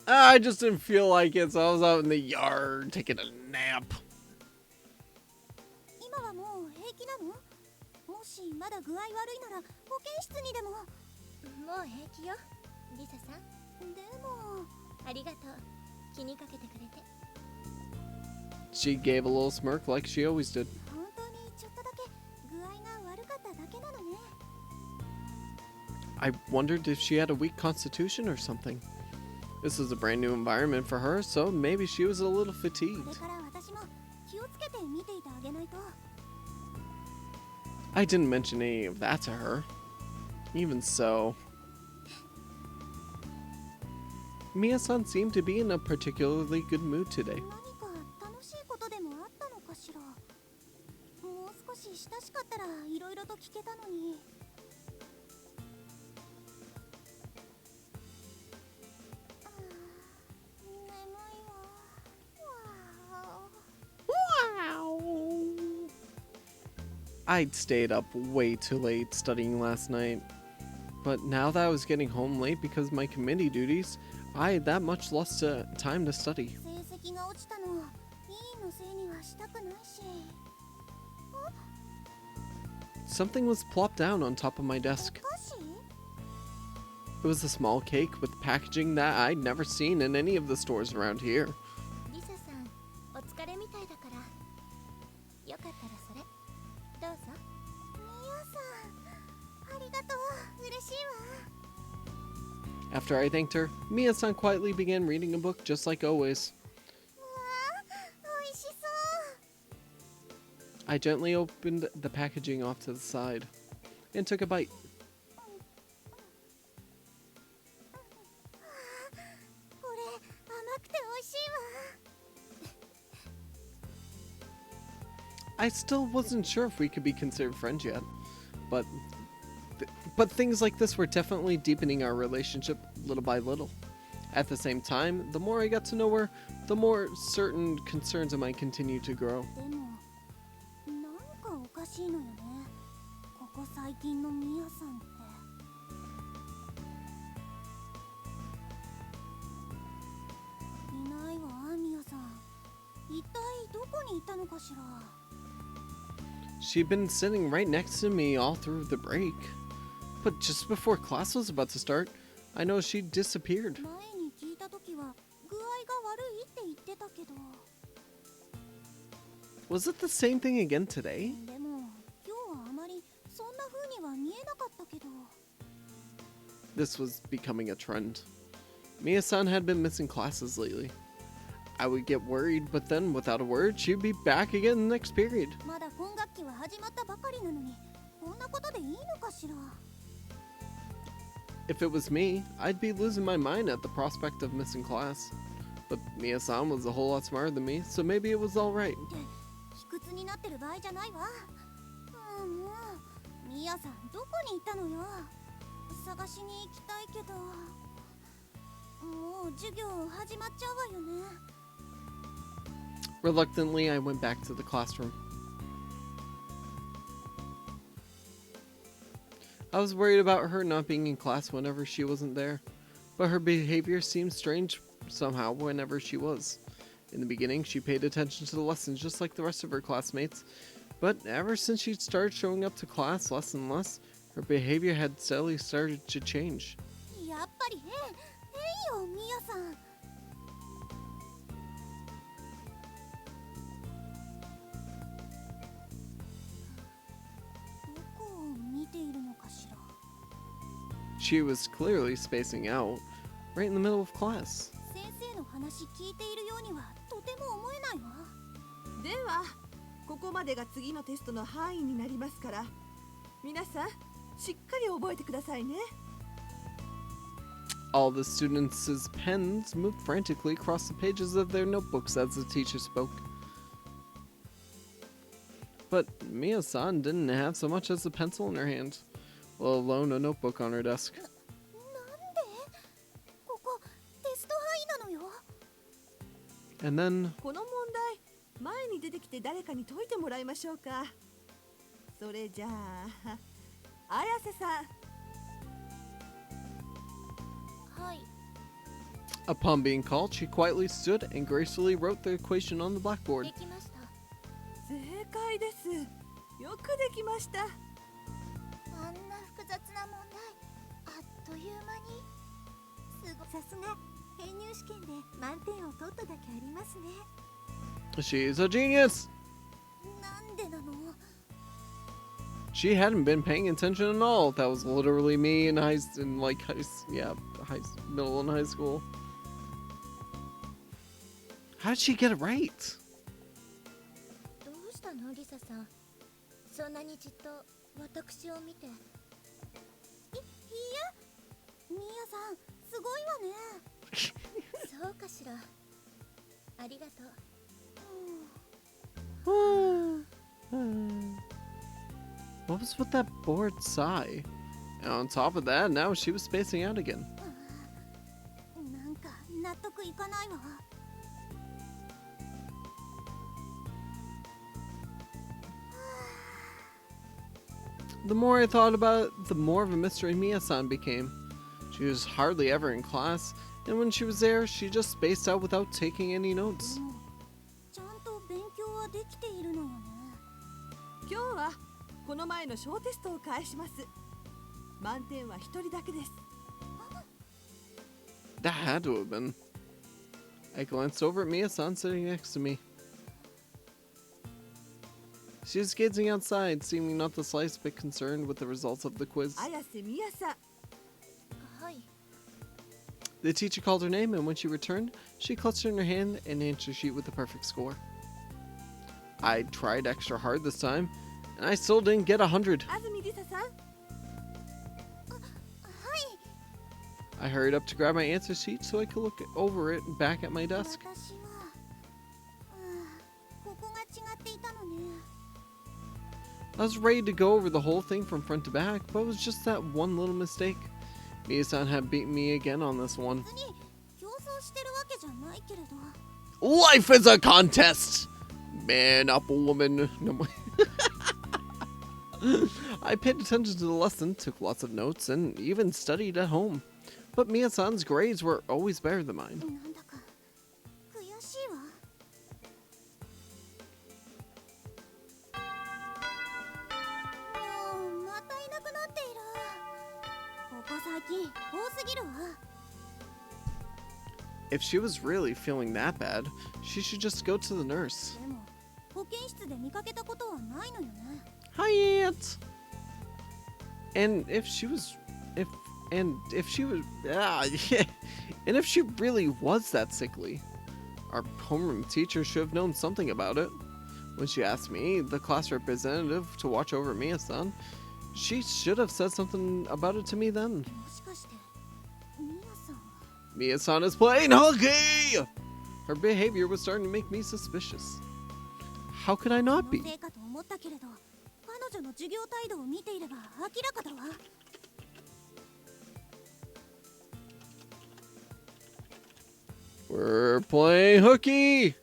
I just didn't feel like it, so I was out in the yard taking a nap. 今はもう平気なの？もしまだ具合悪いなら保健室にでも。もう平気よ、リサさん。でも。ありがとう、気にかけてくれて。 She gave a little smirk like she always did. 本当にちょっとだけ具合が悪かっただけなのね。 I wondered if she had a weak constitution or something. This was a brand new environment for her, so maybe she was a little これ fatigued. から私も気をつけて見ていてあげないと。 I didn't mention any of that to her. Even so, Mia-san seemed to be in a particularly good mood today. 何か楽しいことでもあったのかしら。もう少し親しかったらいろいろと聞けたのに。眠いわ。I'd stayed up way too late studying last night. But now that I was getting home late because of my committee duties, I had that much less time to study. 成績が落ちたの、委員のせいにはしたくないし。 Something was plopped down on top of my お desk. 菓子？ It was a small cake with packaging that I'd never seen in any of the stores around here. リサさん、お疲れみたいだから。よかったらそれ、どうぞ。ミヤさん、ありがとう。嬉しいわ。 After I thanked her, Mia-san quietly began reading a book just like always. うわあ、美味しそう。 I gently opened the packaging off to the side and took a bite. これ甘くて美味しいわ。 I still wasn't sure if we could be considered friends yet, but things like this were definitely deepening our relationship little by little. At the same time, the more I got to know her, the more certain concerns of mine continued to grow. でも、なんかおかしいのよね。ここ最近のミヤさんって。いないわ、ミヤさん。一体どこにいたのかしら。 She'd been sitting right next to me all through the break, but just before class was about to start, I noticed she disappeared. 前に聞いたときは具合が悪いって言ってたけど。 Was it the same thing again today? でも、今日はあまりそんな風には見えなかったけど。 This was becoming a trend. Mia-san had been missing classes lately. I would get worried, but then without a word, she'd be back again in the next period. まだ今学期は始まったばかりなのに、こんなことでいいのかしら。 If it was me, I'd be losing my mind at the prospect of missing class. But Mia-san was a whole lot smarter than me, so maybe it was alright. って卑屈になってる場合じゃないわ。もうミヤさんどこにいたのよ。探しに行きたいけど、もう授業始まっちゃうわよね。 Reluctantly, I went back to the classroom. I was worried about her not being in class whenever she wasn't there, but her behavior seemed strange somehow whenever she was. In the beginning, she paid attention to the lessons just like the rest of her classmates, but ever since she started showing up to class less and less, her behavior had steadily started to change. やっぱり変よミヤさん。 どこを見ているのかしら。 She was clearly spacing out, right in the middle of class. 先生の話聞いているようにはとても思えないわ。ではここまでが次のテストの範囲になりますから、皆さんしっかり覚えてくださいね。 All the students' pens moved frantically across the pages of their notebooks as the teacher spoke. But Mia-san didn't have so much as a pencil in her hand, let alone a notebook on her desk. なんで？ここテスト範囲なのよ。 And then, この問題、前に出てきて誰かに解いてもらいましょうか。それじゃあ、綾瀬さん。はい。 upon being called, she quietly stood and gracefully wrote the equation on the blackboard. できました。正解です。よくできました。あんな複雑な問題、あっという間に。すごさすが編入試験で満点を取っただけありますね。 She's a genius! なんでなの？ She hadn't been paying attention at all. That was literally me in middle and high school. How did she get it right? どうしたのリサさん。そんなにじっと私を見て。いや、ミヤさんすごいわね。そうかしら。ありがとう。What was with that bored sigh? And on top of that, now she was spacing out again. なんか納得いかないわ。 The more I thought about it, the more of a mystery Mia-san became. She was hardly ever in class, and when she was there, she just spaced out without taking any notes. でもちゃんと勉強はできているのよね。今日はこの前の小テストを返します。満点は一人だけです。 That had to have been. I glanced over at Mia-san sitting next to me. She was gazing outside, seeming not the slightest bit concerned with the results of the quiz. 綾瀬美也さん。はい。 The teacher called her name, and when she returned, she clutched it in her hand and answered sheet with the perfect score. I tried extra hard this time, and I still didn't get 100. 安住梨沙さん。はい。 I hurried up to grab my answer sheet so I could look over it back at my desk. 私は、ここが違っていたのね。 I was ready to go over the whole thing from front to back, but it was just that one little mistake. Mia-san had beaten me again on this one. 別に競争してるわけじゃないけれど。 Life is a contest! Man up, woman. No. I paid attention to the lesson, took lots of notes, and even studied at home. But Mia-san's grades were always better than mine. なんだか悔しいわ。 もうまたいなくなっている。ここ最近多すぎるわ。 If she was really feeling that bad, she should just go to the nurse. でも保健室で見かけたことはないのよね。 Hi, Aunt. And if she was and if she really was that sickly, our homeroom teacher should have known something about it. When she asked me, the class representative, to watch over Mia-san, she should have said something about it to me then. もしかしてミヤさんは。 Mia-san is playing hockey! Her behavior was starting to make me suspicious. How could I not 気 be? のせいかと思ったけれど、彼女の授業態度を見ていれば明らかだわ。 We're playing hooky!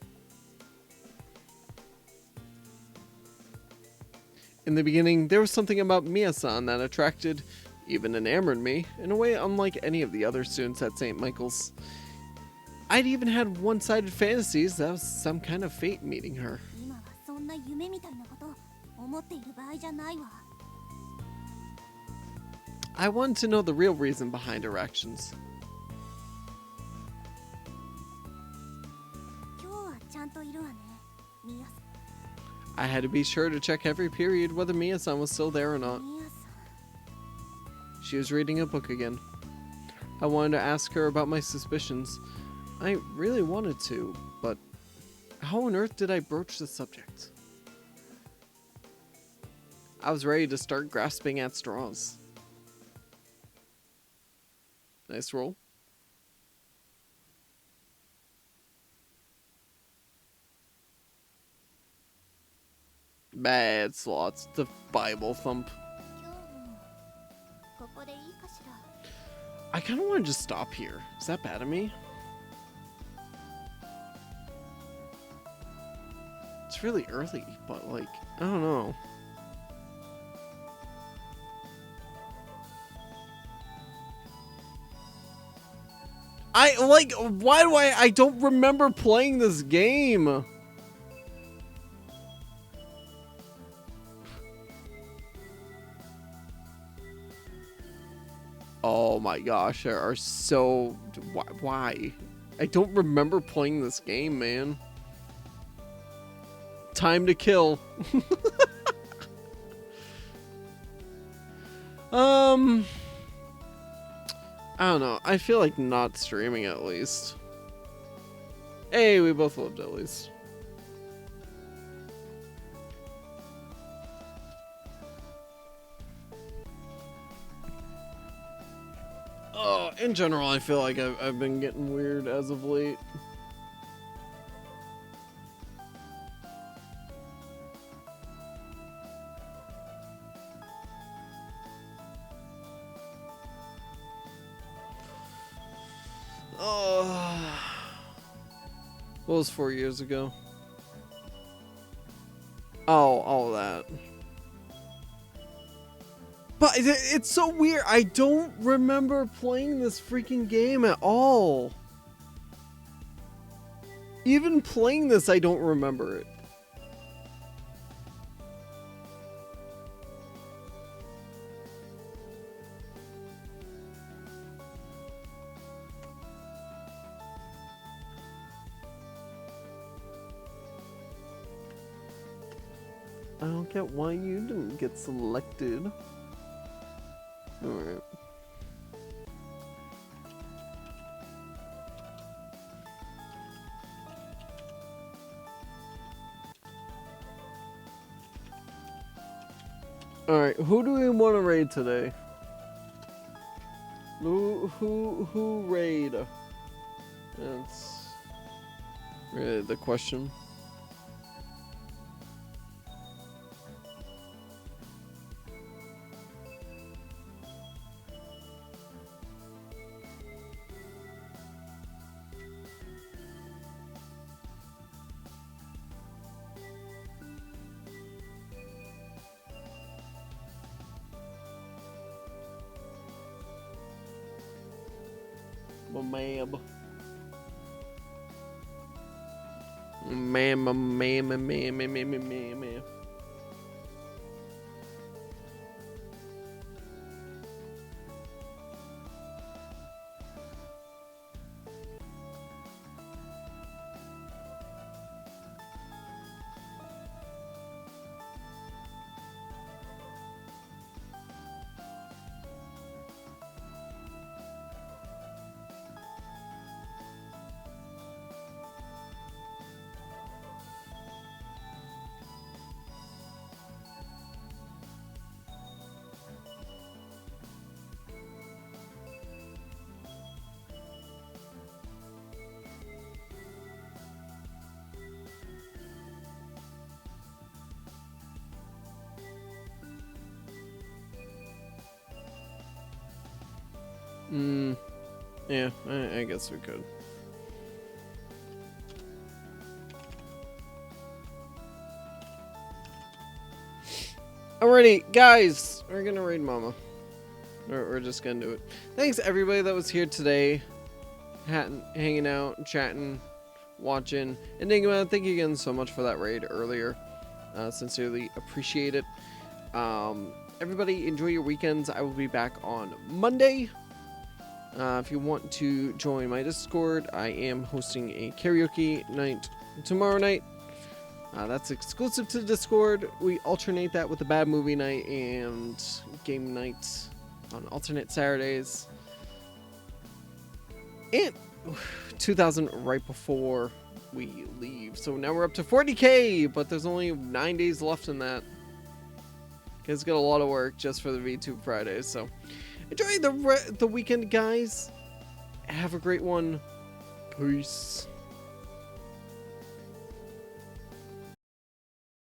In the beginning, there was something about Mia-san that attracted, even enamored me, in a way unlike any of the other students at St. Michael's. I'd even had one-sided fantasies that was some kind of fate meeting her. 今はそんな夢みたいなこと思っている場合じゃないわ。 I wanted to know the real reason behind her actions. 今日はちゃんといるわね、ミヤさ I had to be sure to check every period whether Mia-san was still there or not. ん。ミヤさん。 She was reading a book again. I wanted to ask her about my suspicions. I really wanted to, but how on earth did I broach the subject? I was ready to start grasping at straws. Nice roll. Bad slots. The Bible thump. 今日もここでいいかしら。 I kind of want to just stop here. Is that bad of me? It's really early, but like, I don't know. Why do I don't remember playing this game. Oh my gosh, there are so... Why? I don't remember playing this game, man. Time to kill. I don't know. I feel like not streaming at least. Hey, we both loved at least. Oh, In general, I feel like I've been getting weird as of late. Oh, what was 4 years ago? Oh, all that. But it's so weird. I don't remember playing this freaking game at all. Even playing this, I don't remember it. I don't get why you didn't get selected. Alright. Alright, who do we want to raid today? Who raid? That's really the question. Man. Yeah, I guess we could. Alrighty, guys, we're gonna raid Mama. We're just gonna do it. Thanks everybody that was here today, hanging out, chatting, watching, and thank you again so much for that raid earlier. Sincerely appreciate it. Everybody enjoy your weekends. I will be back on Monday. If you want to join my Discord, I am hosting a karaoke night tomorrow night. That's exclusive to Discord. We alternate that with the bad movie night and game night on alternate Saturdays. And 2,000 right before we leave. So now we're up to 40k, but there's only 9 days left in that. It's got a lot of work just for the VTube Fridays, so enjoy the weekend, guys. Have a great one. Peace.